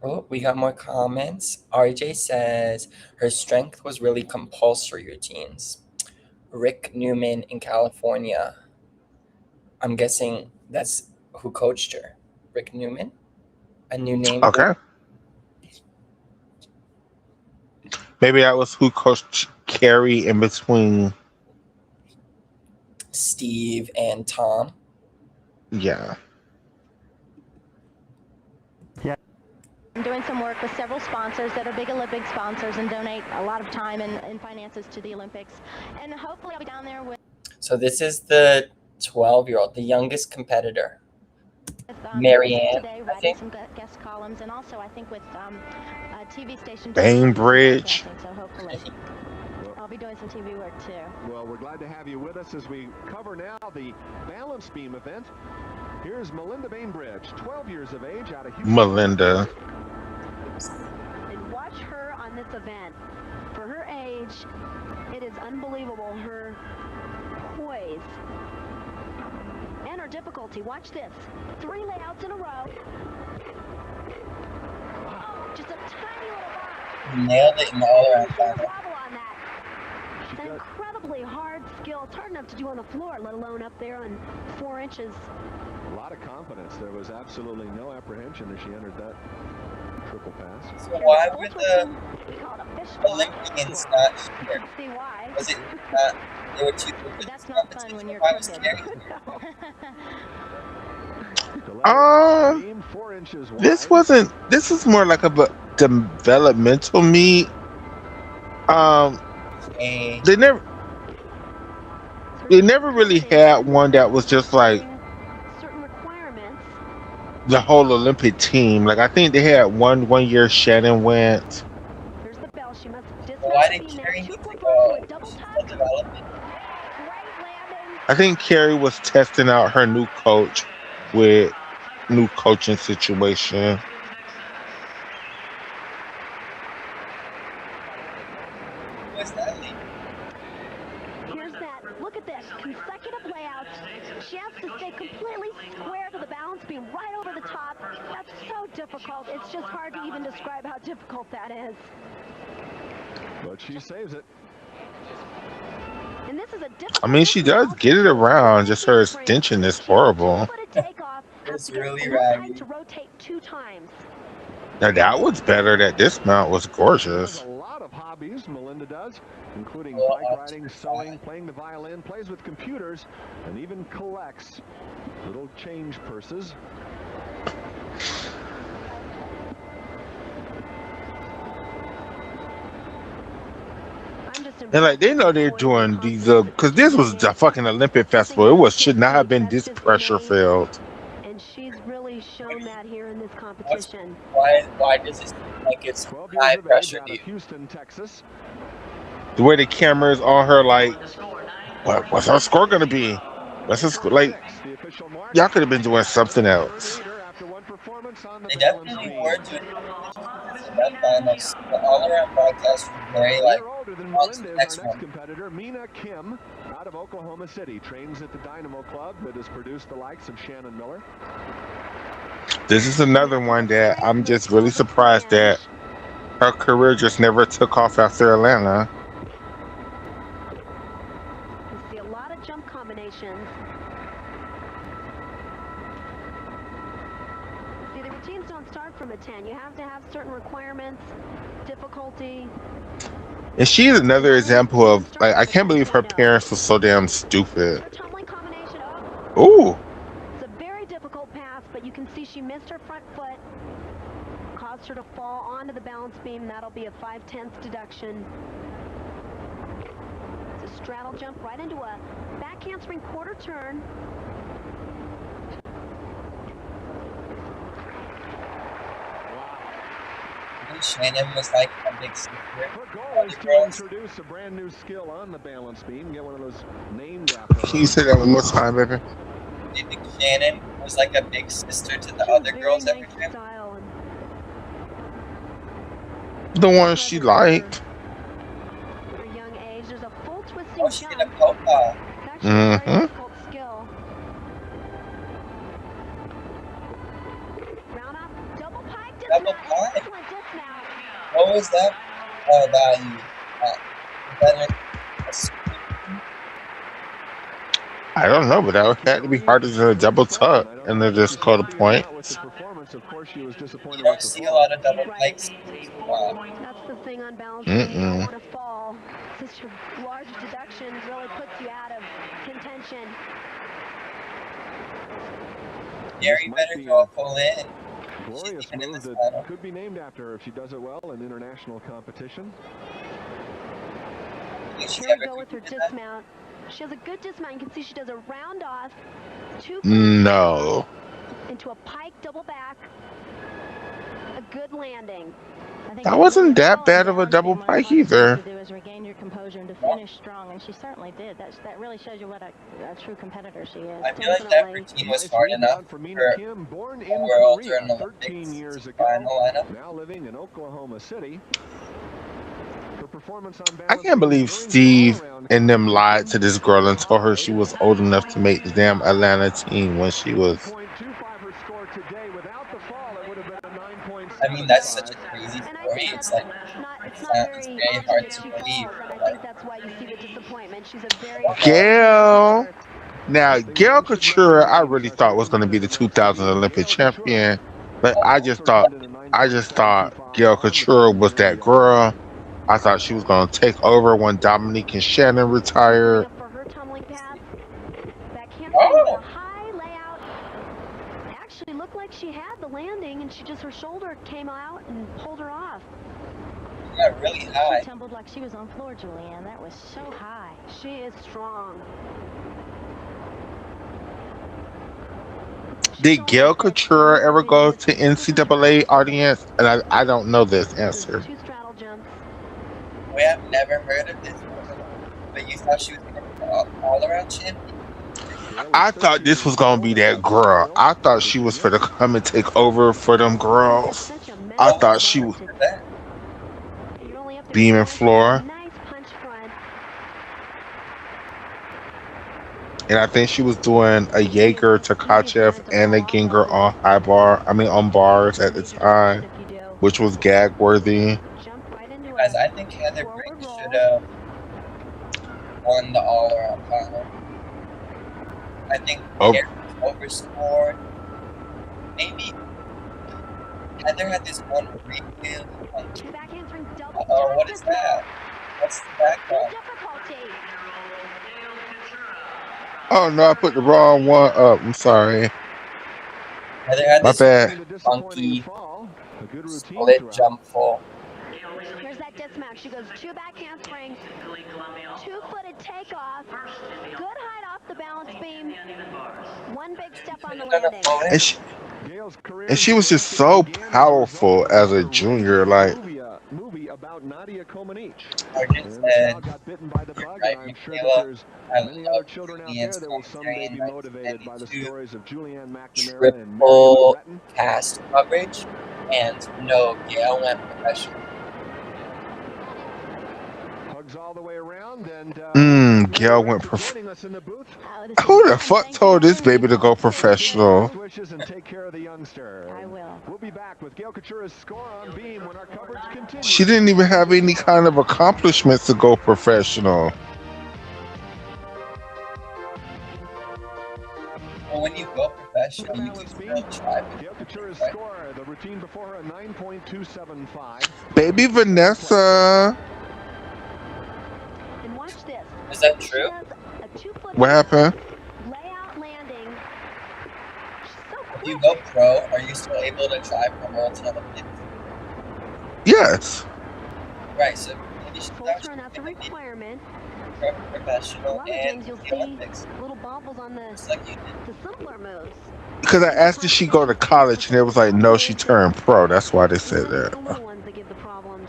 Oh, we got more comments. RJ says her strength was really compulsory routines. Rick Newman in California. I'm guessing that's who coached her. Rick Newman? A new name. Okay. Maybe that was who coached Carrie in between. Steve and Tom. Yeah. I'm doing some work with several sponsors that are big Olympic sponsors and donate a lot of time and finances to the Olympics. And hopefully I'll be down there with So this is the 12-year-old, the youngest competitor. Marianne, today, I writing think. some guest columns, and also I think with a TV station. Bainbridge. So hopefully I'll be doing some TV work too. Well, we're glad to have you with us as we cover now the balance beam event. Here's Melinda Bainbridge, 12 years of age, out of Houston. Melinda. And watch her on this event. For her age, it is unbelievable, her poise and her difficulty. Watch this. 3 layouts in a row. Oh, just a tiny little box. Nailed it in the all-around final. Wobble on that. It's an incredibly hard skill. It's hard enough to do on the floor, let alone up there on 4 inches. A lot of confidence. There was absolutely no apprehension as she entered that triple pass. So why were the We call it a fish Olympians not here? See why? Was it not? They were too good. That's not fun when you're Why was crooked. Carrie? Beam 4 inches wide. This is more like a developmental meet. Okay. They never really had one that was just like certain requirements. the whole Olympic team. Like I think they had one year Shannon went. Here's the bell. She must Why did Carrie need to go? double Still touch. developing. Great landing. I think Carrie was testing out her new coach with new coaching situation. Who was that lady? Here's that. Look at this. Consecutive layouts. She has to stay completely square to the balance beam right over the top. That's so difficult. It's just hard to even describe how difficult that is. But she saves it. And this is a difficult. I mean, she does get it around. Just her extension is horrible. It's really raggy. To rotate 2 times. Now that was better. That dismount was gorgeous. Has a lot of hobbies, Melinda does, including Well, bike riding, sewing, playing the violin, plays with computers, and even collects little change purses. And like they know they're doing these because this was the fucking Olympic festival. Should not have been this pressure filled. And she's really shown that here in this competition. Why does it seem like it's 12 high years of age, pressure out to of you? Houston, Texas. The way the camera's on her, like, what's her score gonna be? What's her score? Like, The official mark. y'all could have been doing something else. After one performance, performance on the They balance definitely beam. were doing the event finals. The all-around broadcast was very A like, year older than on to Melinda the is our next next one. competitor, Mina Kim, out of Oklahoma City. Trains at the Dynamo Club that has produced the likes of Shannon Miller. This is another one that I'm just really surprised that her career just never took off after Atlanta. You see a lot of jump combinations. See, the routines don't start from a 10. You have to have certain requirements, difficulty. And she's another example of, like, I can't believe her parents were so damn stupid. Her tumbling combination. Ooh. It's a very difficult pass, but you can see she missed her front foot. Caused her to fall onto the balance beam. That'll be a 5/10 deduction. It's a straddle jump right into a back handspring quarter turn. Shannon was like a big secret. Her goal is to introduce a brand new skill on the balance beam, get one of those named after her. Can you say that one more time, baby? Do you think Shannon was like a big sister to the other girls every time? The one she liked. At a young age, there's a full twisting Oh, she jump. did a polka. It's actually a very difficult skill. Round up, double pike dismount. Double pike. Excellent dismount. What was that? Oh, value. Better. I don't know, but that had to be harder than a double tuck, and they just called a point. You don't see a lot of double pikes. That's the thing on balance. You don't want to fall. Such a large deduction really puts you out of contention. Gary better go full in. Glorious move that could be named after her if she does it well in international competition. Here we go with her dismount. She has a good dismount. You can see she does a round off. No. Into a pike double back. A good landing. That wasn't that bad of a double pike either. To do is regain your composure and to finish strong, and she certainly did. That really shows you what a true competitor she is. I feel like that routine was hard enough for World or an Olympics final lineup. Now living in Oklahoma City. I can't believe Steve and them lied to this girl and told her she was old enough to make the damn Atlanta team when she was. I mean, that's such a crazy story. It's like, it's very hard to believe. I think that's why you see the disappointment. She's a very Gail. Now, Gail Couture, I really thought was going to be the 2000 Olympic champion, but I just thought Gail Couture was that girl. I thought she was going to take over when Dominique and Shannon retired. For her tumbling pass, that can't Oh. a high layout. Actually looked like she had the landing, and her shoulder came out and pulled her off. She got really high. She tumbled like she was on floor, Julianne. That was so high. She is strong. Did Gail Couture ever go to NCAA audience? And I don't know this answer. Two straddle jumps. We have never heard of this woman. But you thought she was going to be all-around champion? I thought this was going to be that girl. I thought she was for to come and take over for them girls. I thought she was beaming floor. Nice punch front. And I think she was doing a Jaeger, Takachev, and a Ginger on on bars at the time, which was gag worthy. Guys, I think Heather Briggs should have won the all-around final. I think Gary was overscored. Maybe Heather had this one really funky. Uh-oh, what is that? What's the background? Oh no, I put the wrong one up. I'm sorry. Heather had My this bad. funky split jump full. Here's that dismount. She goes two back handsprings, two-footed takeoff, good height off the balance beam, one big step on the landing. And she was just so powerful as a junior. Like, about Nadia Comaneci. Arjun And the said, child got bitten by the "You're bug, and right, I'm sure that Michaela. there's I many other love children out Julianne's there that will someday commentary be in motivated by the 1992 stories of Julianne McNamara and Mary Lou triple Retton. cast coverage, and no, Gail went professional." Hugs all the way around, and Gail went for joining us in the booth. Who the fuck told this baby to go professional? Best wishes and take care of the youngster. I will. We'll be back with Gail Couture's Score on Beam when our coverage continues. She didn't even have any kind of accomplishments to go professional. Well, when you go professional, you can still try. Gail Couture's score, the routine before her, 9.275. Baby Vanessa. And watch this. Is that She true? does a 2-foot What happened? layout landing. She's so If quick. you go pro, are you still able to try for Worlds and Olympics? Yes. Right, so maybe she's Full turn, that's a requirement. A professional lot of and times you'll the see Olympics, little bobbles on just like you did. the simpler moves. Because I asked if she go to college, and it was like, no, she turned pro. That's why they said Those are that. the little ones that give the problems.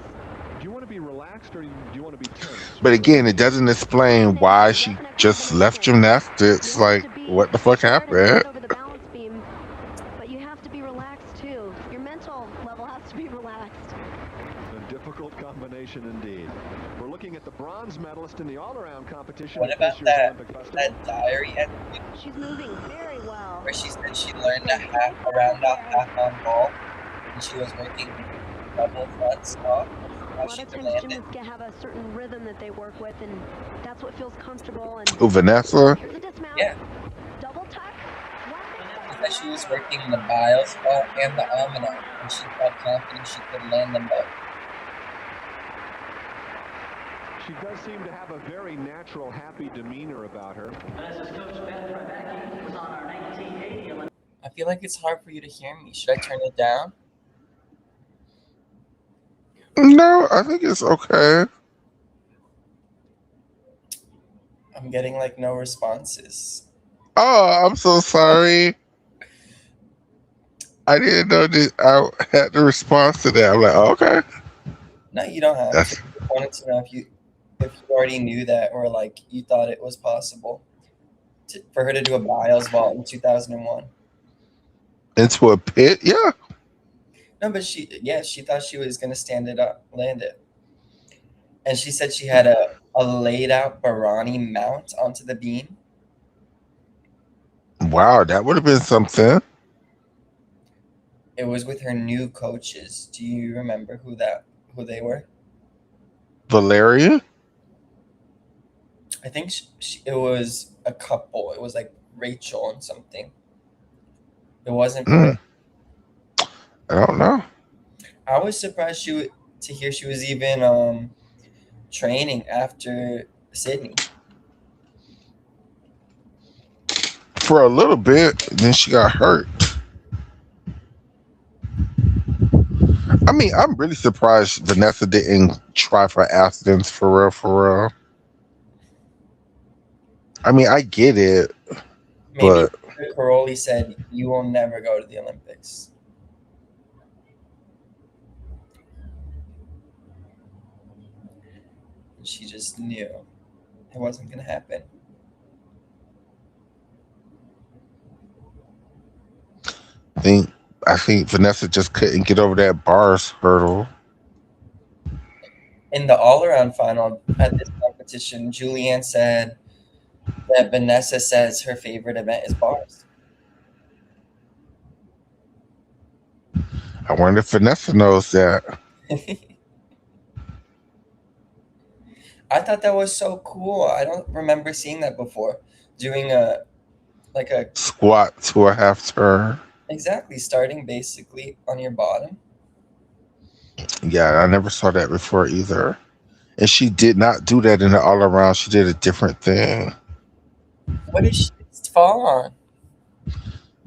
Do you want to be relaxed or do you want to be tense? But again, it doesn't explain why she just left gymnastics. Like, what the fuck happened? Over the balance beam, but you have to be relaxed too. Your mental level has to be relaxed. A difficult combination indeed. We're looking at the bronze medalist in the all-around competition. What at about this year's that Olympic Festival. that diary entry She's moving very well. where she said she learned a round off half on ball, and she was working double fronts off A how lot she of could times land it. gymnasts have a certain rhythm that they work with, and that's what feels comfortable. And Oh, Vanessa? here's a dismount. Yeah, Double tuck. she said she was working the Biles ball and the Almanac, and she felt confident she could land them both. She does seem to have a very natural, happy demeanor about her. I feel like it's hard for you to hear me. Should I turn it down? No, I think it's okay. I'm getting like no responses. Oh, I'm so sorry. I didn't know that I had the response to that. I'm like, oh, okay. No, you don't have That's to. I wanted to know if you already knew that, or like you thought it was possible for her to do a Biles vault in 2001. into a pit. Yeah. No, but she thought she was gonna stand it up, land it, and she said she had a laid out Barani mount onto the beam. Wow, that would have been something. It was with her new coaches. Do you remember who they were? Valeria? I think it was a couple. It was like Rachel and something. It wasn't. I don't know. I was surprised to hear she was even training after Sydney. For a little bit, then she got hurt. I mean, I'm really surprised Vanessa didn't try for Athens for real, for real. I mean, I get it, Maybe but Caroli said, "You will never go to the Olympics." She just knew it wasn't going to happen. I think Vanessa just couldn't get over that bars hurdle. In the all-around final at this competition, Julianne said that Vanessa says her favorite event is bars. I wonder if Vanessa knows that. I thought that was so cool. I don't remember seeing that before. Doing a Squat to a half turn. exactly, starting basically on your bottom. Yeah, I never saw that before either. And she did not do that in the all around. She did a different thing. What did she fall on?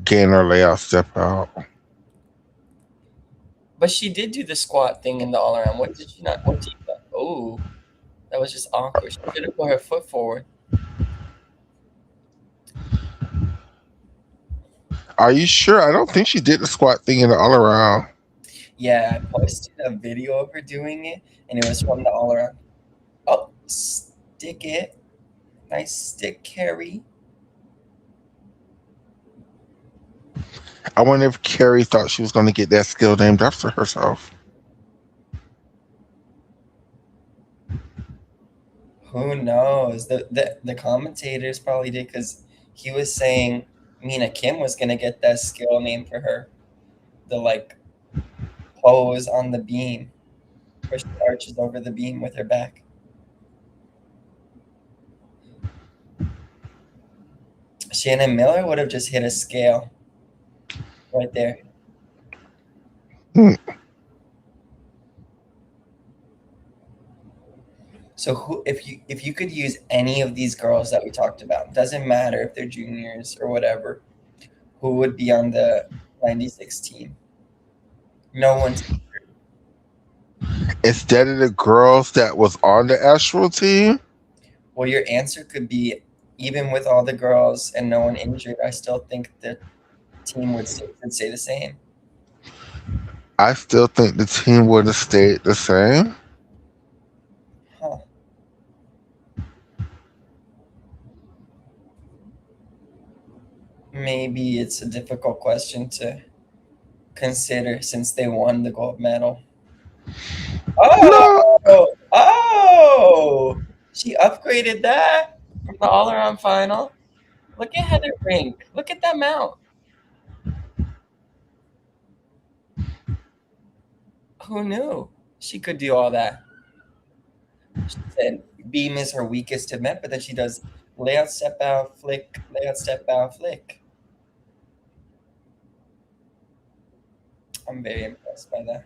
Gainer layout step out. But she did do the squat thing in the all around. What did she not? What did you? Oh, that was just awkward. She should have put her foot forward. Are you sure? I don't think she did the squat thing in the all around. Yeah, I posted a video of her doing it, and it was from the all around. Oh, stick it. Nice stick carry. I wonder if Carrie thought she was going to get that skill named after herself. Who knows? The commentators probably did because he was saying Mina Kim was gonna get that skill named for her. The like pose on the beam where she arches over the beam with her back. Shannon Miller would have just hit a scale right there. Hmm. So who if you could use any of these girls that we talked about, doesn't matter if they're juniors or whatever, who would be on the 96 team? No one's Instead of the girls that was on the actual team, well, your answer could be even with all the girls and no one injured, I still think the team would stay the same. I still think the team would have stayed the same. Huh. Maybe it's a difficult question to consider since they won the gold medal. No, Oh, oh! She upgraded that from the all-around final. Look at Heather Brink. Look at that mount. Who knew she could do all that? She said beam is her weakest event, but then she does layout, step out, flick, layout, step out, flick. I'm very impressed by that.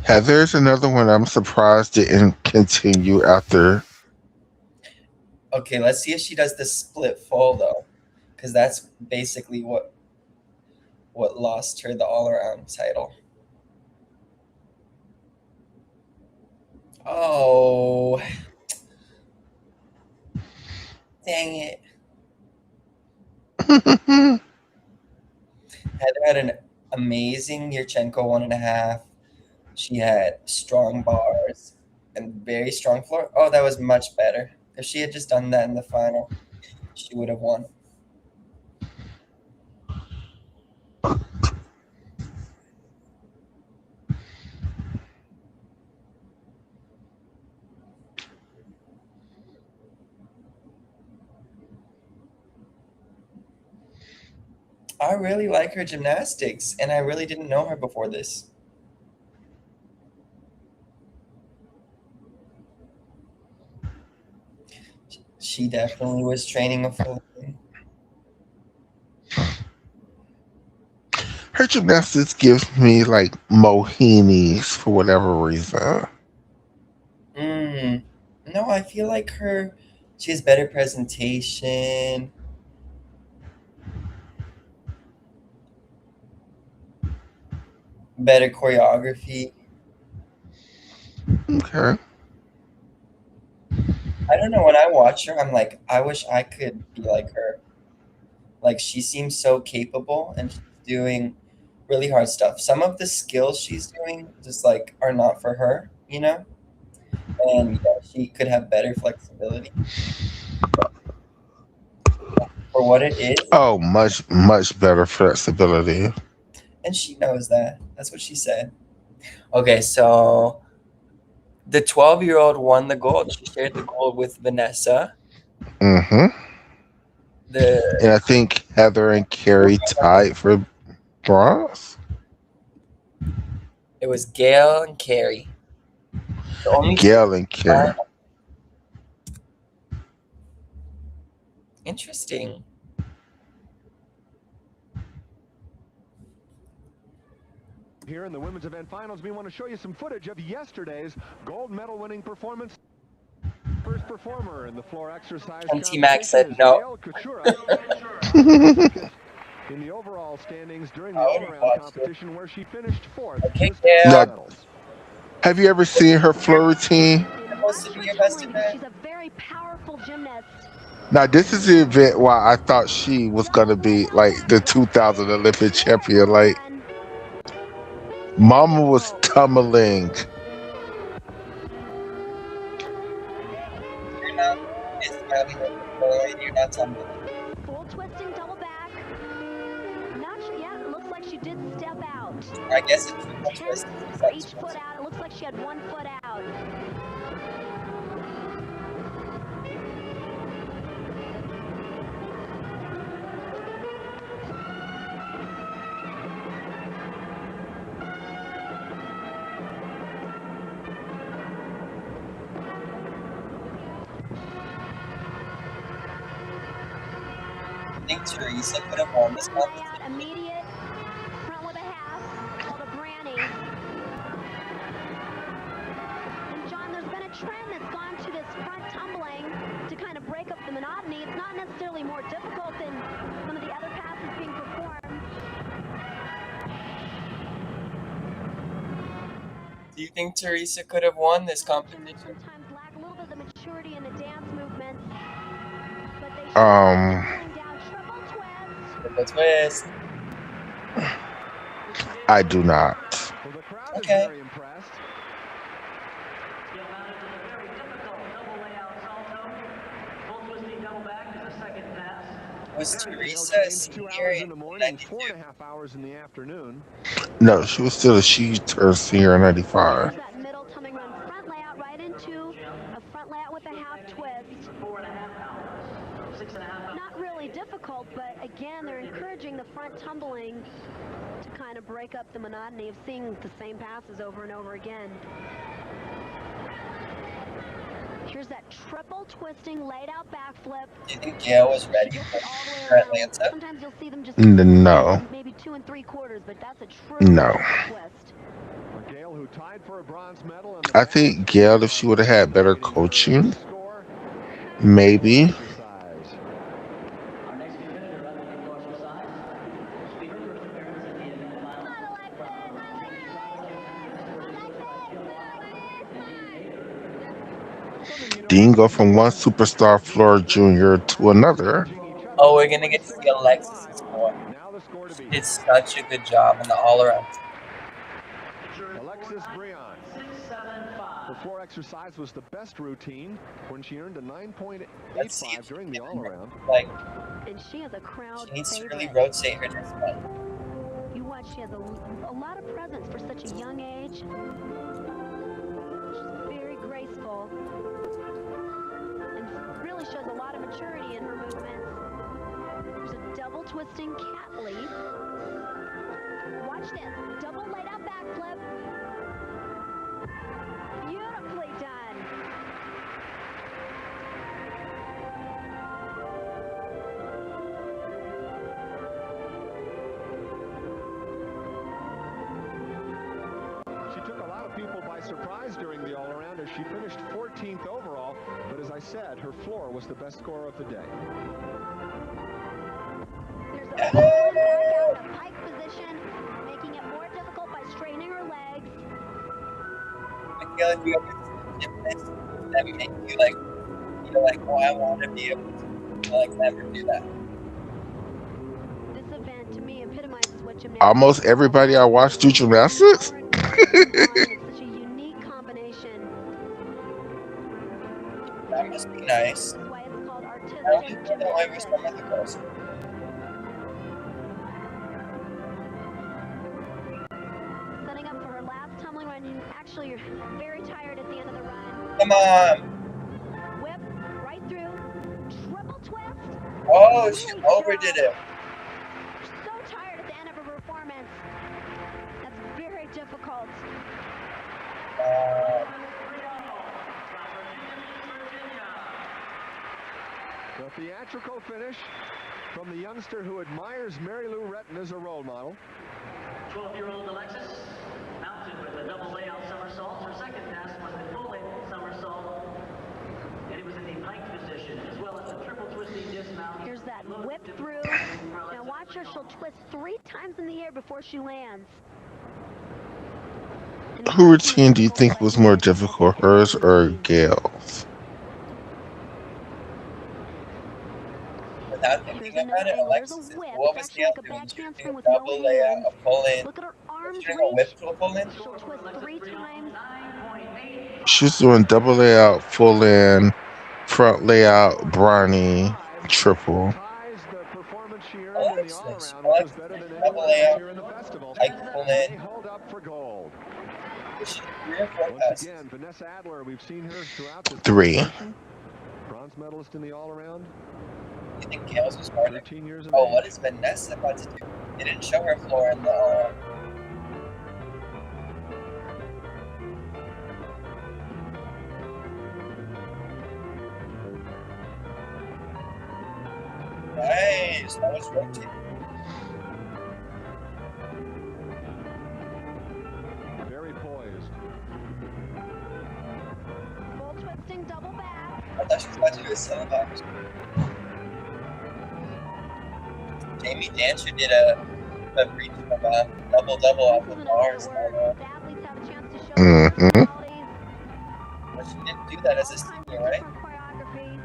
Heather's another one I'm surprised didn't continue after. Okay, let's see if she does the split full though, because that's basically what lost her the all-around title. Oh, dang it. Heather had an amazing Yurchenko 1.5. She had strong bars and very strong floor. Oh, that was much better. If she had just done that in the final, she would have won. I really like her gymnastics, and I really didn't know her before this. She definitely was training a full. Her gymnastics gives me like Mohinis for whatever reason. No, I feel like she has better presentation. Better choreography. Okay. I don't know. When I watch her, I'm like, I wish I could be like her. Like, she seems so capable and she's doing really hard stuff. Some of the skills she's doing just like are not for her, you know? And yeah, she could have better flexibility. For what it is, Oh, much better flexibility. and she knows that. That's what she said. Okay, so the 12-year-old won the gold. She shared the gold with Vanessa. Hmm. The And I think Heather and Carrie tied for bronze. It was Gail and Carrie. The only Gail and Carrie. interesting. Here in the women's event finals, we want to show you some footage of yesterday's gold medal winning performance. First performer in the floor exercise And T-Mac competition said is no. Gail Couture. In the overall standings during the I already all-around watched it. competition where she finished fourth. Okay, with Gail. Now, medals. have you ever seen her floor routine? Supposed to be your best Because event. she's a very powerful gymnast. Now this is the event where I thought she was gonna be like the 2000 Olympic champion. Beautifully Like done. Very Mama was difficult. tumbling. You're not smiling at the floor and you're not tumbling. Full twisting double back. Not sure yet. It looks like she did step out. I guess a triple 10 twist is for that each foot twist. out. It looks like she had 1 foot out. I think Teresa could have won this Layout, competition. immediate front with a half, called a Branny. And John, there's been a trend that's gone to this front tumbling to kind of break up the monotony. It's not necessarily more difficult than some of the other passes being performed. Do you think Teresa could have won this competition? Sometimes lack a little bit of the maturity in the dance movements, but they should Um, pulling down triple twist. Triple twist. I do not. Well, the crowd is Okay. very impressed. Was Gail Teresa a trains 2 senior hours in in the morning and 92? 4.5 hours in the afternoon. No, she was still a she her senior in '95. There's that middle tumbling run front layout right into a front layout with a half twist. Not really difficult, but again, they're encouraging the front tumbling to kind of break up the monotony of seeing the same passes over and over again. Here's that triple twisting laid out backflip. Do you think Gail was ready Gets for it all the way her around. Atlanta? Sometimes you'll see them just No, maybe 2 3/4, but that's a true no. triple twist. For Gail, who tied for a bronze medal in the I think Gail, if she would have had better coaching, score, maybe. exercise. Dean go from one superstar Flora Jr. to another. Oh, we're gonna get to see Alexis' score. Now the score to She be did such a good job on the all-around. Alexis Brion. Her floor exercise was the best routine when she earned a Let's see 9.85 if during she the can, all-around. like, And she is a crowd she needs to favorite. really rotate her discipline. You watch, she has a lot of presence for such a young age. She's very graceful and really shows a lot of maturity in her movements. There's a double twisting cat leap. Watch this, double laid out backflip. Beautifully done. She took a lot of people by surprise during the all-around as she finished 14th overall, but as I said, her floor was the best score of the day. There's a back out in a pike position, making it more difficult by straightening her legs. Michaela, do you ever see gymnasts that make you like feel like, oh, I want to be able to like never do that? This event to me epitomizes what gymnastics Almost is all everybody I about. watch do gymnastics. Power and force combined. It's such a unique combination. That must be nice. That's why it's called I don't artistic think I know every gymnastics. some of the girls. Setting up for her last tumbling run. Actually, you're very tired at the end of the run. Come on. Whip right through. Triple twist. Oh, she Great overdid job. it. So tired at the end of her performance. That's very difficult. The theatrical finish from the youngster who admires Mary Lou Retton as a role model. 12-year-old Alexis mounted with a double layout somersault. Her second pass was the full somersault, and it was in the pike position, as well as a triple twisting dismount. Here's that whip through. Now watch her. She'll twist 3 times in the air before she lands. And Who that's routine do you difficult, think but was more again, difficult, that's hers or routine. Gail's? Without Here's thinking a about no it, angle. There's a Alexis, whip. what It's was actually Gail like a doing? back She was doing handspring a with no double layout, hands. a pull-in. Look at her Was arms she doing a whip reach. to a pull-in? She'll twist 3 times. She's doing double layout, full in, front layout, Brawny, triple. Ties the performance she earned in the Alexis, all-around, which was Alexis, better than double anyone else layout, here in the festival. pike They pull-in. hold up for gold. Was she 3 or 4 Once passes? again, Vanessa Adler, we've seen her throughout this 3. competition. Bronze medalist in the all-around, You think Gail's was harder? 13 years of Oh, what age. is Vanessa about to do? They didn't show her floor in the Nice, that was rotating. Very poised. Full twisting double back. I thought she was about to do a syllabus. Jamie Dancer did a reach from a double off This of is an bars. event where the athletes have a chance to show Mhm. their qualities. But she didn't do that as a All kinds senior, of right? different choreography.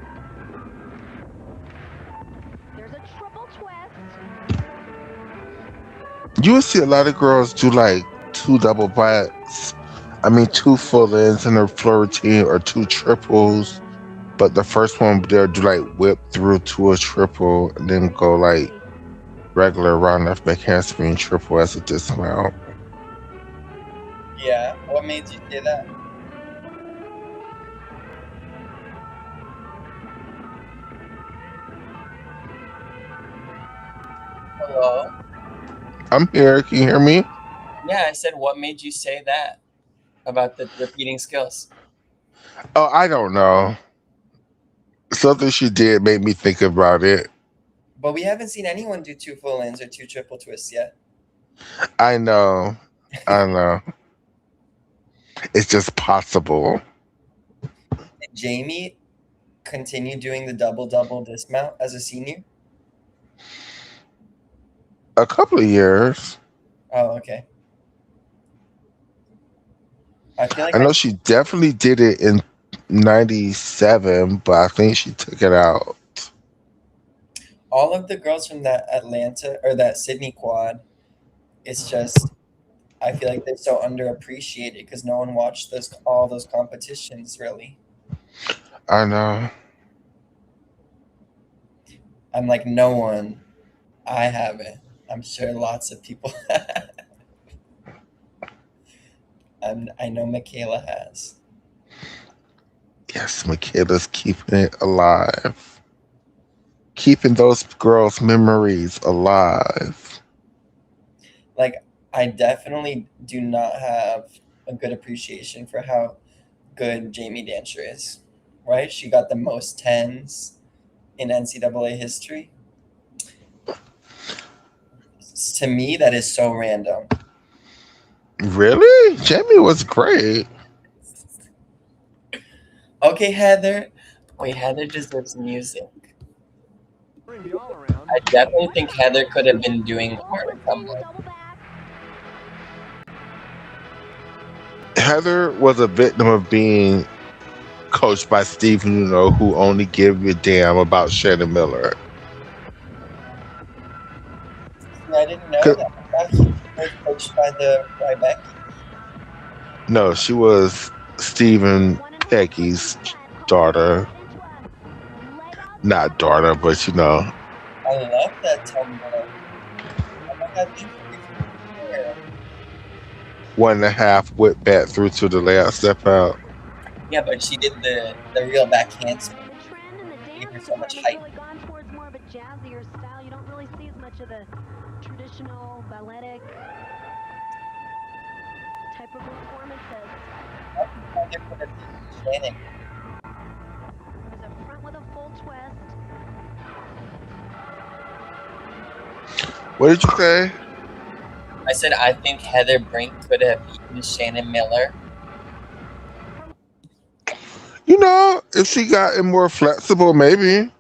There's a triple twist. You will see a lot of girls do like 2 double backs. I mean, 2 full ins in their floor routine or 2 triples. But the first one, they'll do like whip through to a triple and then go like regular round left back handspring triple as a dismount. Yeah. What made you say that? Hello? I'm here. Can you hear me? Yeah, I said, what made you say that about the repeating skills? Oh, I don't know. Something she did made me think about it. But we haven't seen anyone do 2 full ins or 2 triple twists yet. I know. I know. It's just possible. Did Jamie continue doing the double dismount as a senior? A couple of years. Oh, okay. I feel like I know she definitely did it in 97, but I think she took it out. all of the girls from that Atlanta or that Sydney quad, it's just I feel like they're so underappreciated because no one watched all those competitions really. I know. I'm like, no one. I haven't. I'm sure lots of people I know Michaela has. Yes, Michaela's keeping it alive. Keeping those girls' memories alive. Like, I definitely do not have a good appreciation for how good Jamie Dancer is. Right? She got the most tens in NCAA history. To me, that is so random. Really? Jamie was great. Okay, Heather. Wait, Heather deserves music. During the all-around, I definitely think Heather could have been doing Full more to come twisting with. double back. Heather was a victim of being coached by Stephen, who only gave a damn about Shannon Miller. Yeah, I didn't know that. I thought he was coached by the Ryback. No, she was Stephen Peggy's daughter. Not daughter, but I love that tumble. Oh my god, thank you for here. 1.5 whip back through to the layout step out. Yeah, but she did the real back handspring. The trend in the Gave her dance so much department's height. really gone towards more of a jazzier style. You don't really see as much of the traditional balletic type of performances. Heather could have beaten Shannon. There's a front with a full twist. What did you say? I said I think Heather Brink could have beaten Shannon Miller. If she got it more flexible, maybe.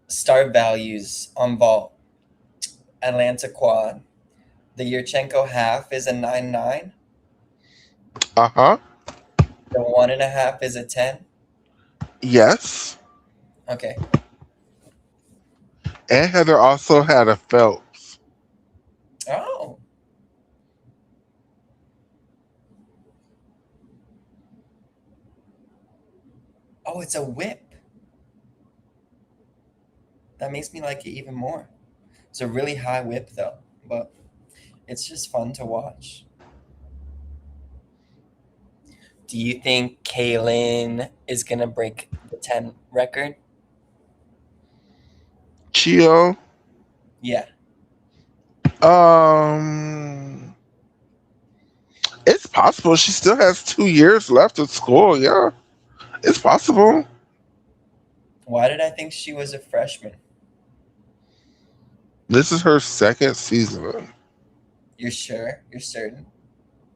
Start values on vault. Atlanta quad. The Yurchenko half is a 9.9. Uh-huh. The 1.5 is a 10. Yes. Okay. And Heather also had a Phelps. Oh. Oh, it's a whip. That makes me like it even more. It's a really high whip though, but it's just fun to watch. Do you think Kaylin is gonna break the 10 record? Chio. Yeah. Um, it's possible. She still has 2 years left at school. Yeah, it's possible. Why did I think she was a freshman? This is her second season. You're sure? You're certain?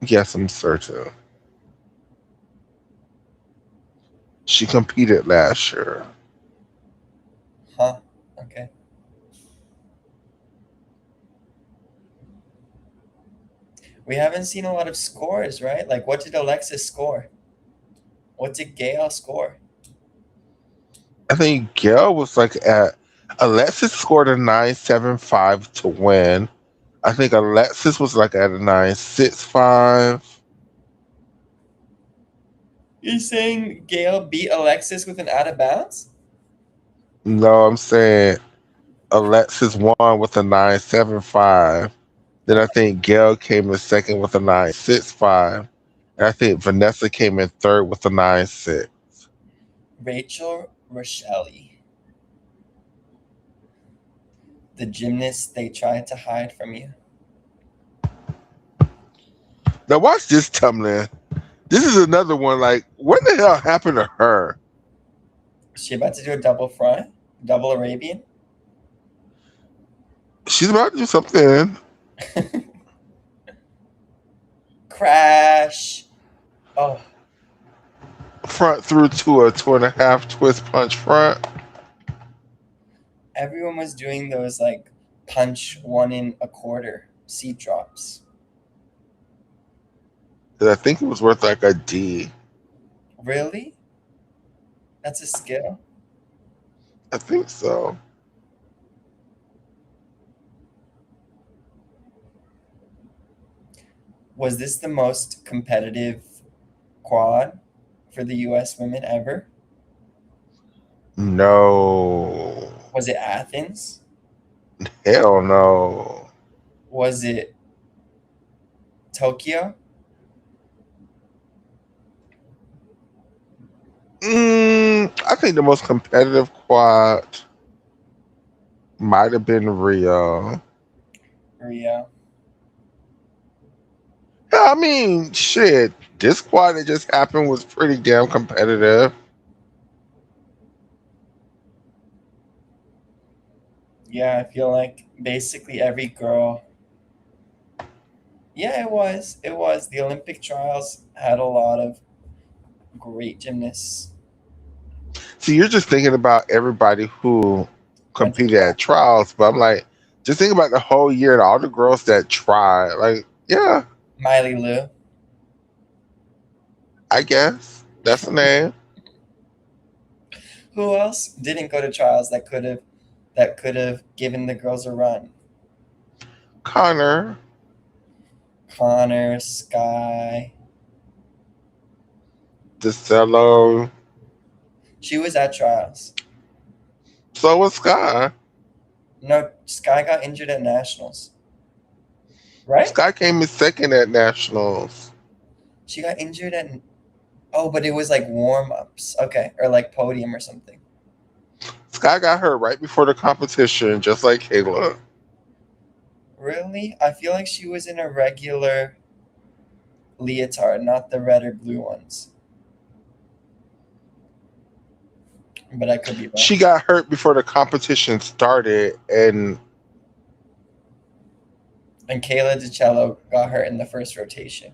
Yes, I'm certain. She competed last year. Huh. Okay. We haven't seen a lot of scores, right? Like, what did Alexis score? What did Gail score? I think Gail was like at Alexis scored a 9.75 to win. I think Alexis was like at a 9.65. You're saying Gail beat Alexis with an out of bounds? No, I'm saying Alexis won with a 9.75. Then I think Gail came in second with a 9.65. And I think Vanessa came in third with a 9.6. Rachel Rochelle, the gymnast they tried to hide from you. Now watch this tumbling. This is another one like, what the hell happened to her? Is she about to do a double front? Double Arabian? She's about to do something. Crash. Oh, Front through to a 2.5 twist punch front. everyone was doing those like punch 1 1/4 seat drops. I think it was worth like a D. Really? That's a skill? I think so. Was this the most competitive quad for the US women ever? No. Was it Athens? Hell no. Was it Tokyo? I think the most competitive quad might have been Rio. Rio? Yeah, I mean, shit. This quad that just happened was pretty damn competitive. Yeah, I feel like basically every girl. Yeah, it was. It was. The Olympic trials had a lot of great gymnasts. See, you're just thinking about everybody who Went to competed at trials, but I'm like, just think about the whole year and all the girls that tried. Like, yeah, Miley Lou. I guess that's the name. Who else didn't go to trials that could have given the girls a run? Connor, Connor, Sky. DeCello, She was at trials. so was Sky. No, Sky got injured at nationals. Right? Sky came in second at nationals. She got injured at. Oh, but it was like warm ups. Okay. Or like podium or something. Sky got hurt right before the competition, just like Kayla. Really? I feel like she was in a regular leotard, not the red or blue ones. But I could be wrong. She got hurt before the competition started, and And Kayla DiCello got hurt in the first rotation.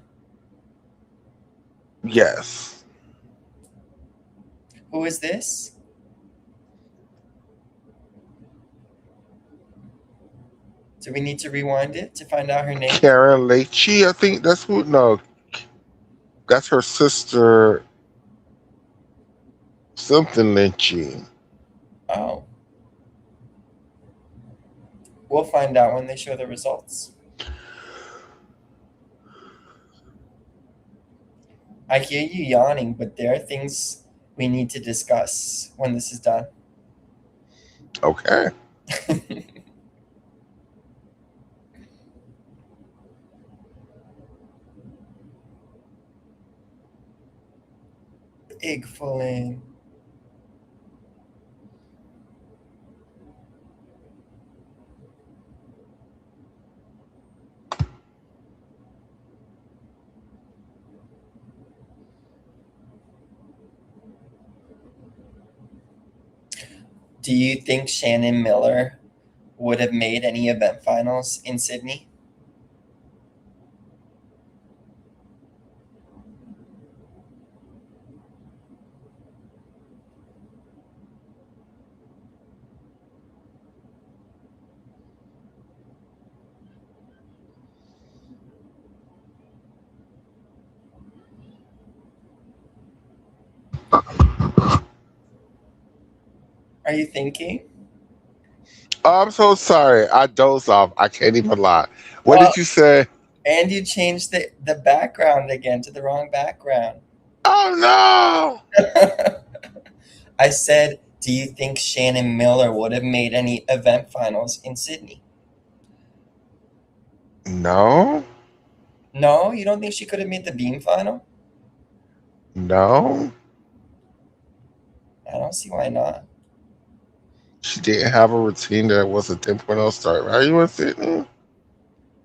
yes. Who is this? Do we need to rewind it to find out her name? Karen Leachy, I think that's who. No, that's her sister, something Leachy. Oh. We'll find out when they show the results. I hear you yawning, but there are things we need to discuss when this is done. Okay. Egg filling. Do you think Shannon Miller would have made any event finals in Sydney? Are you thinking? Oh, I'm so sorry. I dozed off. I can't even lie. What Oh, did you say? and you changed the background again to the wrong background. Oh I said, do you think Shannon Miller would have made any event finals in Sydney? no. No. No, you don't think she could have made the beam final? No. I don't see why not. She didn't have a routine that was a 10.0 start value in Sydney.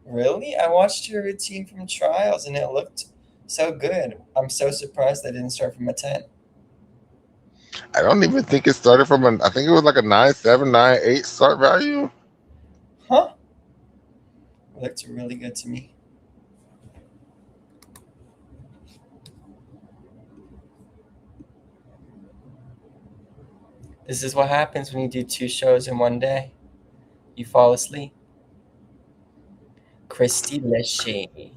Really? I watched her routine from trials and it looked so good. I'm so surprised that didn't start from a 10. I don't even think it started from I think it was like a 9.7, 9.8 start value. Huh? It looked really good to me. This is what happens when you do 2 shows in one day. You fall asleep. Christy Leshy.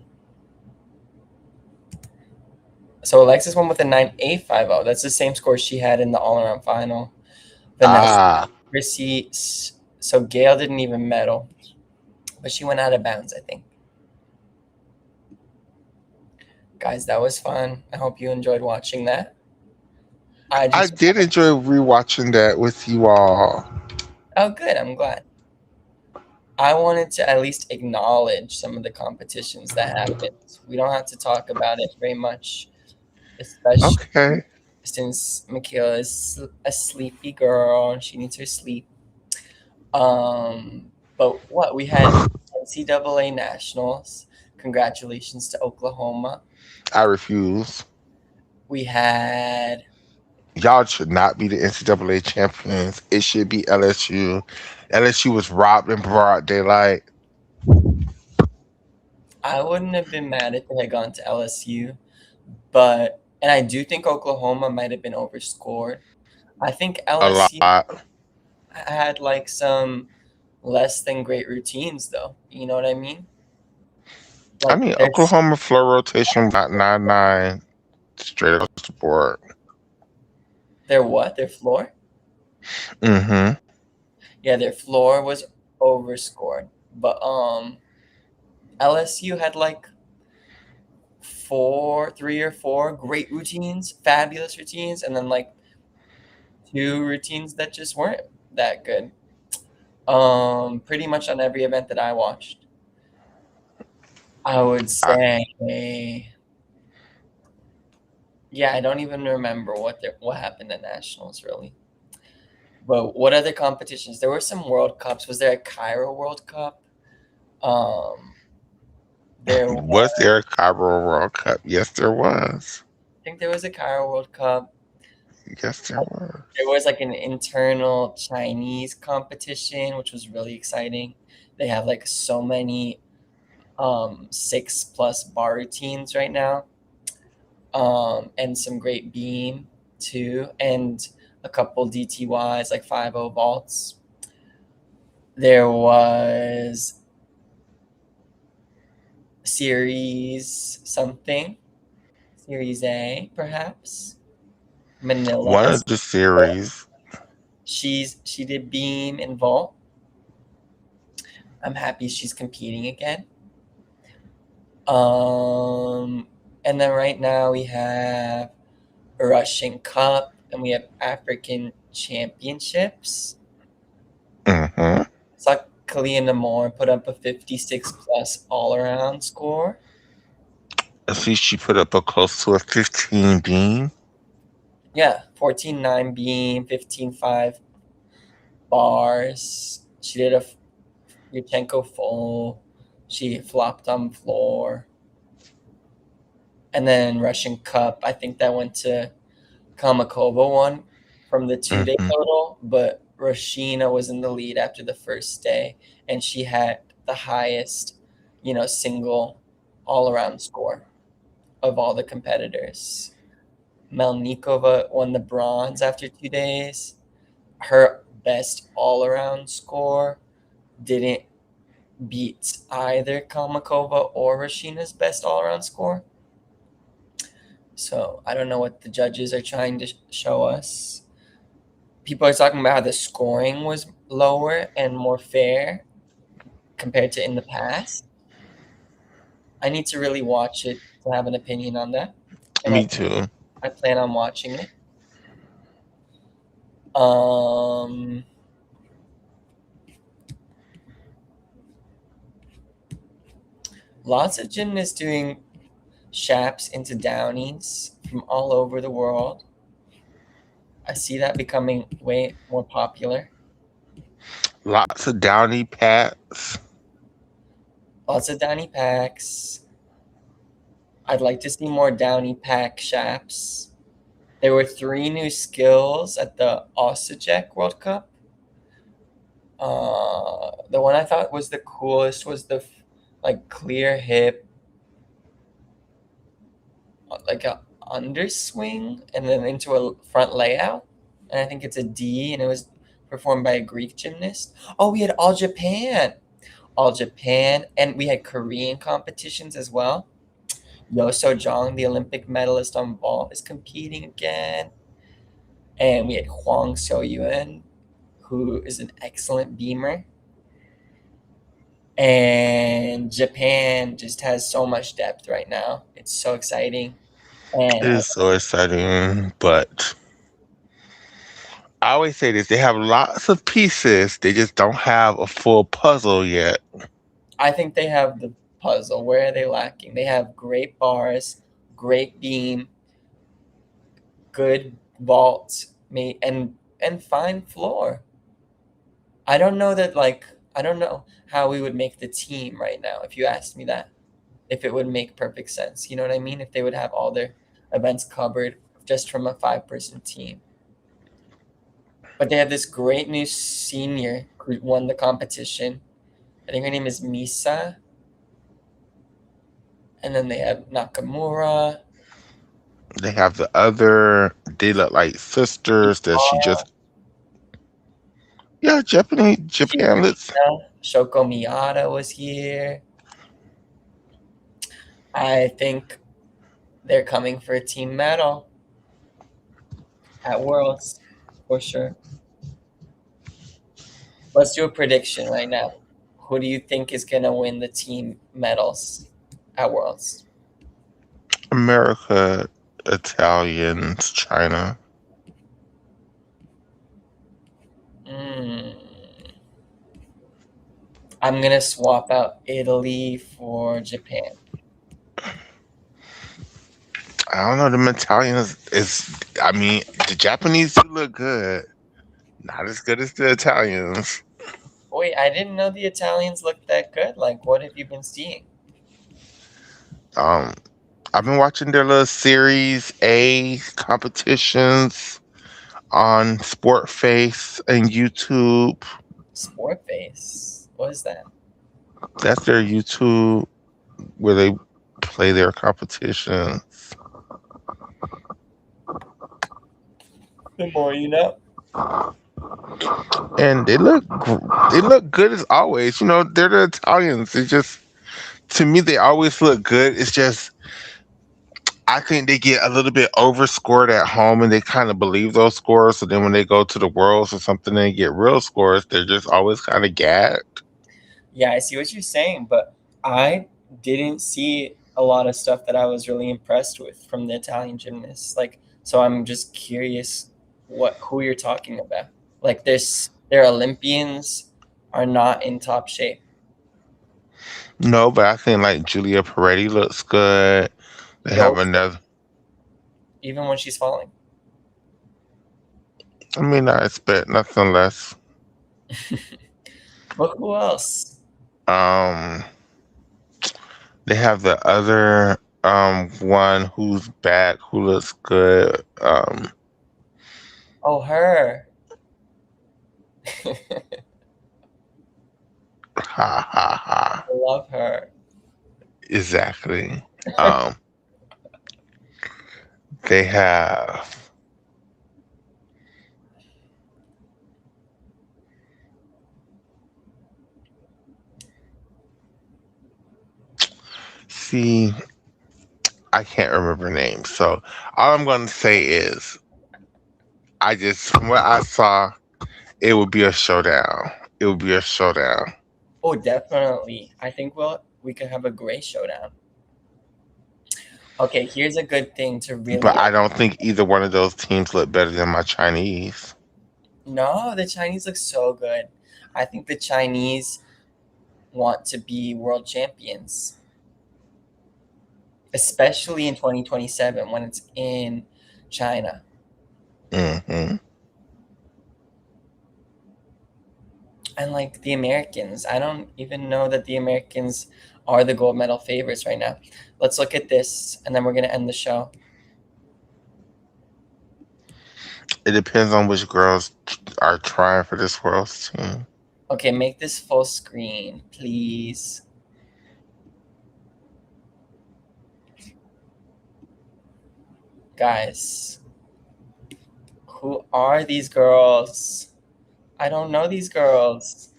So Alexis won with a 9.850. That's the same score she had in the all-around final. Vanessa, Ah, Chrissy. So Gail didn't even medal, but she went out of bounds, I think. Guys, that was fun. I hope you enjoyed watching that. I did enjoy rewatching that with you all. Oh, good. I'm glad. I wanted to at least acknowledge some of the competitions that happened. We don't have to talk about it very much, especially Okay. since Michaela is a sleepy girl and she needs her sleep. But what we had NCAA nationals. Congratulations to Oklahoma. I refuse. We had. Y'all should not be the NCAA champions. It should be LSU. LSU was robbed in broad daylight. I wouldn't have been mad if they had gone to LSU, and I do think Oklahoma might have been overscored. I think A LSU lot. had like some less than great routines, though. You know what I mean? I Like mean, Oklahoma floor rotation about 9.9 straight across the board. their what? Their floor? Mm-hmm. Yeah, their floor was overscored, but LSU had like 3 or 4 great routines, fabulous routines, and then like 2 routines that just weren't that good. Pretty much on every event that I watched. I would I, say, yeah, I don't even remember what happened at nationals really. But what other competitions? There were some World Cups. Was there a Cairo World Cup? Um, there was, was there a Cairo World Cup? Yes, there was. I think there was a Cairo World Cup. Yes, there was. There was like an internal Chinese competition, which was really exciting. They have like so many 6+ bar routines right now, and some great beam too, and a couple DTYs like 5.0 vaults. There was series something, series A perhaps, Manila. One of the series. She did beam and vault. I'm happy she's competing again. And then right now we have a Russian Cup and we have African Championships. Mm-hmm. Saw Kalia Namor put up a 56 plus all around score. I see she put up a close to a 15 beam. Yeah, 14.9 beam, 15.5 bars. She did a Yurchenko full. She flopped on floor. And then Russian Cup, I think that went to Kamakova one from the 2-day Mm-hmm. total, but Rashina was in the lead after the first day, and she had the highest, single all-around score of all the competitors. Melnikova won the bronze after 2 days. Her best all-around score didn't beat either Kalmakova or Rashina's best all-around score. So I don't know what the judges are trying to show us. People are talking about how the scoring was lower and more fair compared to in the past. I need to really watch it to have an opinion on that. And Me too. I plan on watching it. Lots of gymnasts doing shaps into downies from all over the world. I see that becoming way more popular. Lots of downy pats. Lots of downy packs. I'd like to see more downy pack shaps. There were 3 new skills at the Osijek World Cup. The one I thought was the coolest was the clear hip, like a underswing, and then into a front layout. And I think it's a D, and it was performed by a Greek gymnast. Oh, we had All Japan, and we had Korean competitions as well. Yo So Jong, the Olympic medalist on vault, is competing again. And we had Hwang So Yuen, who is an excellent beamer. And Japan just has so much depth right now. It's so exciting. It And is so exciting, but I always say this: they have lots of pieces, they just don't have a full puzzle yet. I think they have the puzzle. Where are they lacking? They have great bars, great beam, good vault, and fine floor. I don't know I don't know how we would make the team right now if you asked me that. If it would make perfect sense. You know what I mean? If they would have all their events covered just from a 5-person team. But they have this great new senior who won the competition. I think her name is Misa. And then they have Nakamura. They have the other, they look like sisters that she just, yeah, Japan looks. Shoko Miyata was here. I think they're coming for a team medal at Worlds for sure. Let's do a prediction right now. Who do you think is going to win the team medals at Worlds? America, Italians, China. I'm going to swap out Italy for Japan. I don't know. The Italians I mean, the Japanese do look good. Not as good as the Italians. Wait, I didn't know the Italians looked that good. What have you been seeing? I've been watching their little Series A competitions on Sport Face and YouTube. Sport Face? What is that? That's their YouTube where they play their competitions. The more you know. And they look good as always. They're the Italians. It's just, to me, they always look good. It's just, I think they get a little bit overscored at home and they kind of believe those scores. So then when they go to the worlds or something and they get real scores, they're just always kind of gagged. Yeah, I see what you're saying, but I didn't see a lot of stuff that I was really impressed with from the Italian gymnasts. Like, so I'm just curious who you're talking about. Like, their Olympians are not in top shape. No, but I think like Julia Peretti looks good. They have Gold, another. even when she's falling. I mean, I expect nothing less. But who else? Um, they have the other one who's back who looks good. Oh, her. Ha ha ha. I love her. Exactly. Um, they have. See, I can't remember names. So all I'm going to say is, from what I saw, it would be a showdown. It would be a showdown. Oh, definitely. I think we could have a great showdown. Okay, here's a good thing to But really. I don't think either one of those teams look better than my Chinese. No, the Chinese look so good. I think the Chinese want to be world champions, especially in 2027 when it's in China. Hmm. And like the Americans, I don't even know that the Americans are the gold medal favorites right now. Let's look at this and then we're going to end the show. It depends on which girls are trying for this world's team. Okay, make this full screen, please. Guys, who are these girls? I don't know these girls.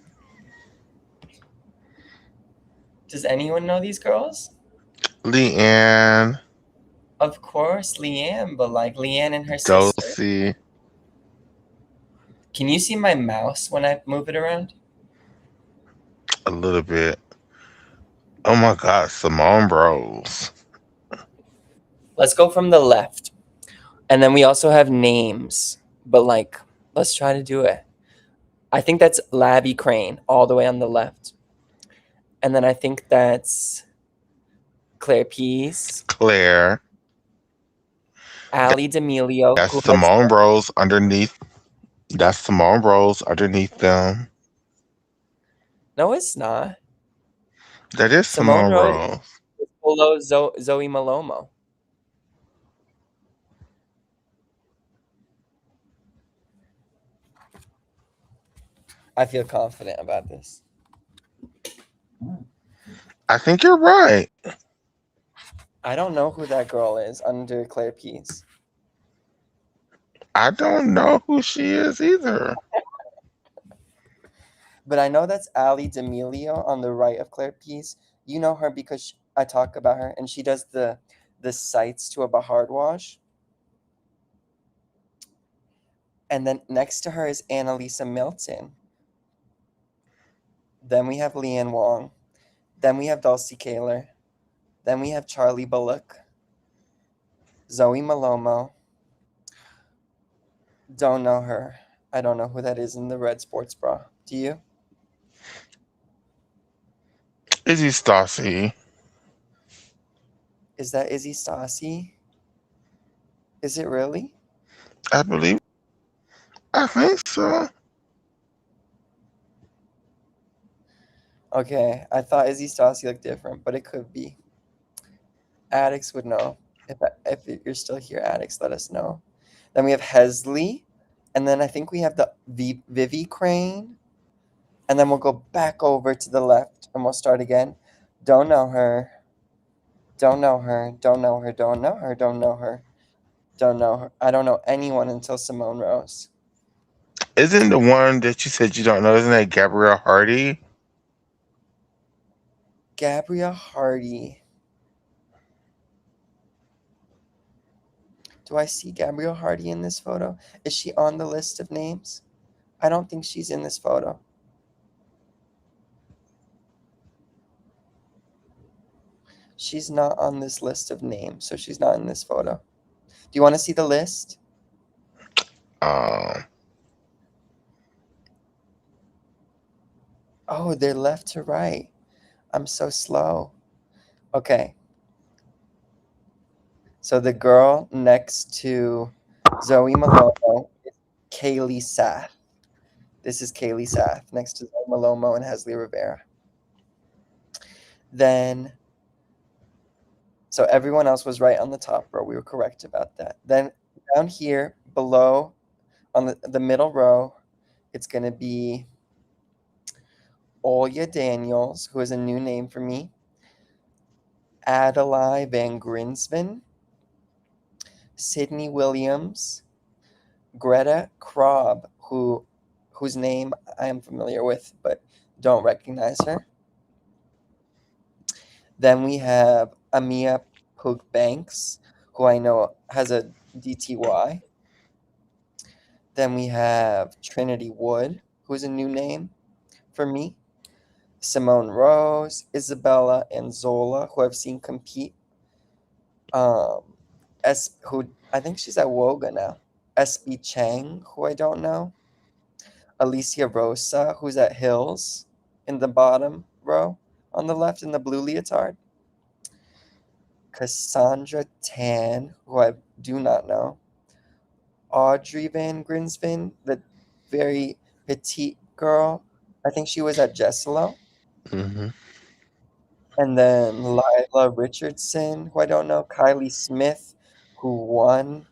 Does anyone know these girls? Leanne, Of course, Leanne, but like Leanne and her sister. Dulcie, Can you see my mouse when I move it around? a little bit. Oh my God, Simone Bros. Let's go from the left. And then we also have names, but like, let's try to do it. I think that's Labby Crane all the way on the left. And then I think that's Claire Pease, Claire. Ali D'Amelio, That's who has Simone Bros underneath. That's Simone Bros underneath them. no, it's not. That is Simone Simone Rose Bros. is below Zoe Malomo. I feel confident about this. I think you're right. I don't know who that girl is under Claire Pease. I don't know who she is either. But I know that's Ali D'Amelio on the right of Claire Pease. You know her because I talk about her, and she does the sights to a Bahard wash. And then next to her is Annalisa Milton. Then we have Leanne Wong. Then we have Dulcie Kaler. Then we have Charlie Bullock. Zoe Malomo. Don't know her. I don't know who that is in the red sports bra. Do you? Izzy Stassi. Is that Izzy Stassi? Is it really? I believe. I think so. Okay, I thought Izzy Stassi looked different, but it could be. Addicts would know. If you're still here, Addicts, let us know. Then we have Hesley, and then I think we have the Vivi Crane, and then we'll go back over to the left, and we'll start again. Don't know her. Don't know her. Don't know her. Don't know her. Don't know her. Don't know her. I don't know anyone until Simone Rose. Isn't the one that you said you don't know, isn't that Gabrielle Hardy? Gabrielle Hardy. Do I see Gabrielle Hardy in this photo? Is she on the list of names? I don't think she's in this photo. She's not on this list of names, so she's not in this photo. Do you want to see the list? Um, Oh, they're left to right. I'm so slow. Okay. So the girl next to Zoe Malomo is Kaylee Sath. This is Kaylee Sath next to Zoe Malomo and Hesley Rivera. Then, so everyone else was right on the top row. We were correct about that. Then down here below on the middle row, it's going to be Olya Daniels, who is a new name for me, Adelaide Van Grinsven, Sydney Williams, Greta Krob, whose name I am familiar with but don't recognize her. Then we have Amia Pugbanks, who I know has a DTY. Then we have Trinity Wood, who's a new name for me. Simone Rose, Isabella Anzola, who I've seen compete. Who I think she's at Woga now. SB Chang, who I don't know. Alicia Rosa, who's at Hills in the bottom row on the left in the blue leotard. Cassandra Tan, who I do not know. Audrey Van Grinsven, the very petite girl. I think she was at Jesselo. mhm. And then Lila Richardson, who I don't know. Kylie Smith, who won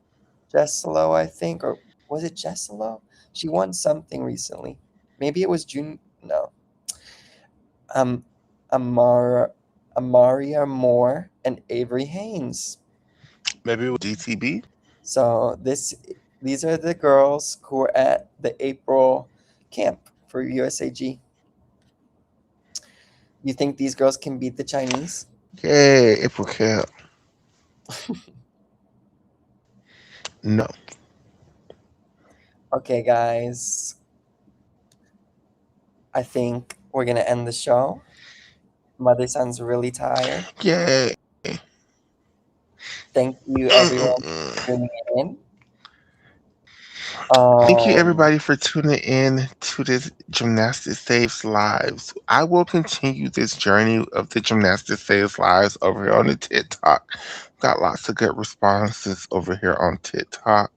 Jesselo, I think. Or was it Jesselo? She won something recently. Maybe it was June. No. Um, Amaria Moore and Avery Haynes. Maybe it was DTB. So these are the girls who are at the April camp for USAG. You think these girls can beat the Chinese? Yay, April Camp. No. Okay, guys. I think we're gonna end the show. Mother sounds really tired. Yay. Thank you, everyone, for Mm-mm-mm. tuning in. Thank you, Um, everybody, for tuning in to this Gymnastics Saves Lives. I will continue this journey of the Gymnastics Saves Lives over here on the TikTok. Got lots of good responses over here on TikTok.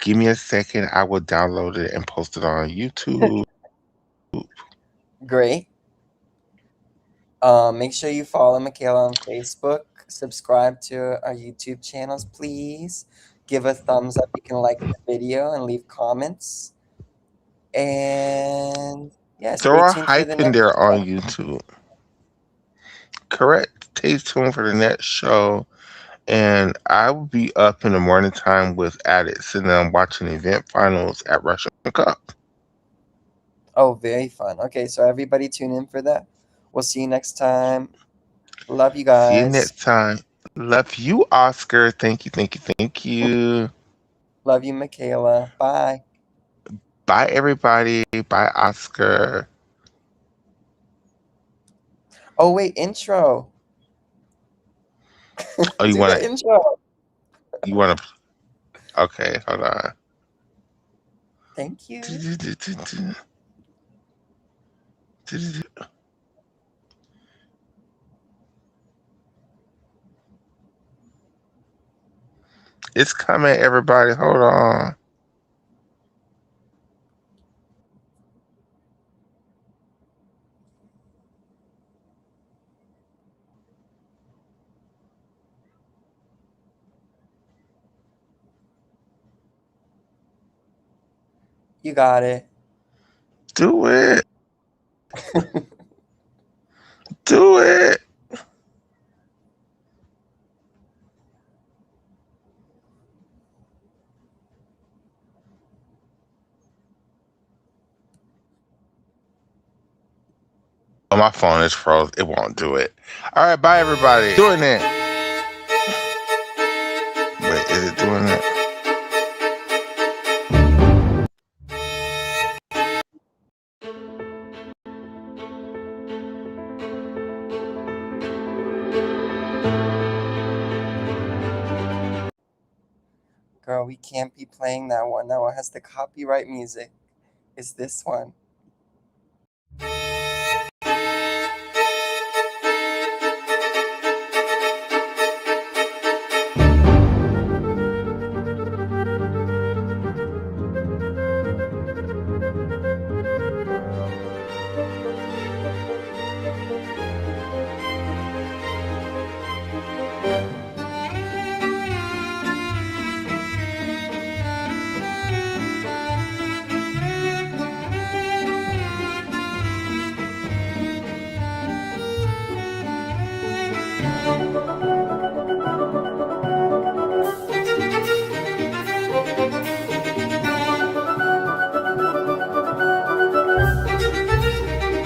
Give me a second. I will download it and post it on YouTube. Great. Make sure you follow Michaela on Facebook. Subscribe to our YouTube channels, please. Give a thumbs up. You can like the video and leave comments. And yeah, stay Throw a tuned for the hype in next there show. on YouTube. Correct. Stay tuned for the next show. And I will be up in the morning time with addicts and I'm watching event finals at Russian Cup. Oh, very fun. Okay, so everybody tune in for that. We'll see you next time. Love you See you guys. next time. Love you, Oscar. Thank you, thank you, thank you. Love you, Michaela. Bye. Bye, everybody. Bye, Oscar. Oh, wait, intro. Oh, Do the intro. you wanna? Okay, hold on. Thank you. It's coming, everybody. Hold on. You got it. Do it. Do it. Oh, my phone is froze. It won't do it. All right, bye, everybody. Doing it. can't be playing that one. That one has the copyright music. Is this one.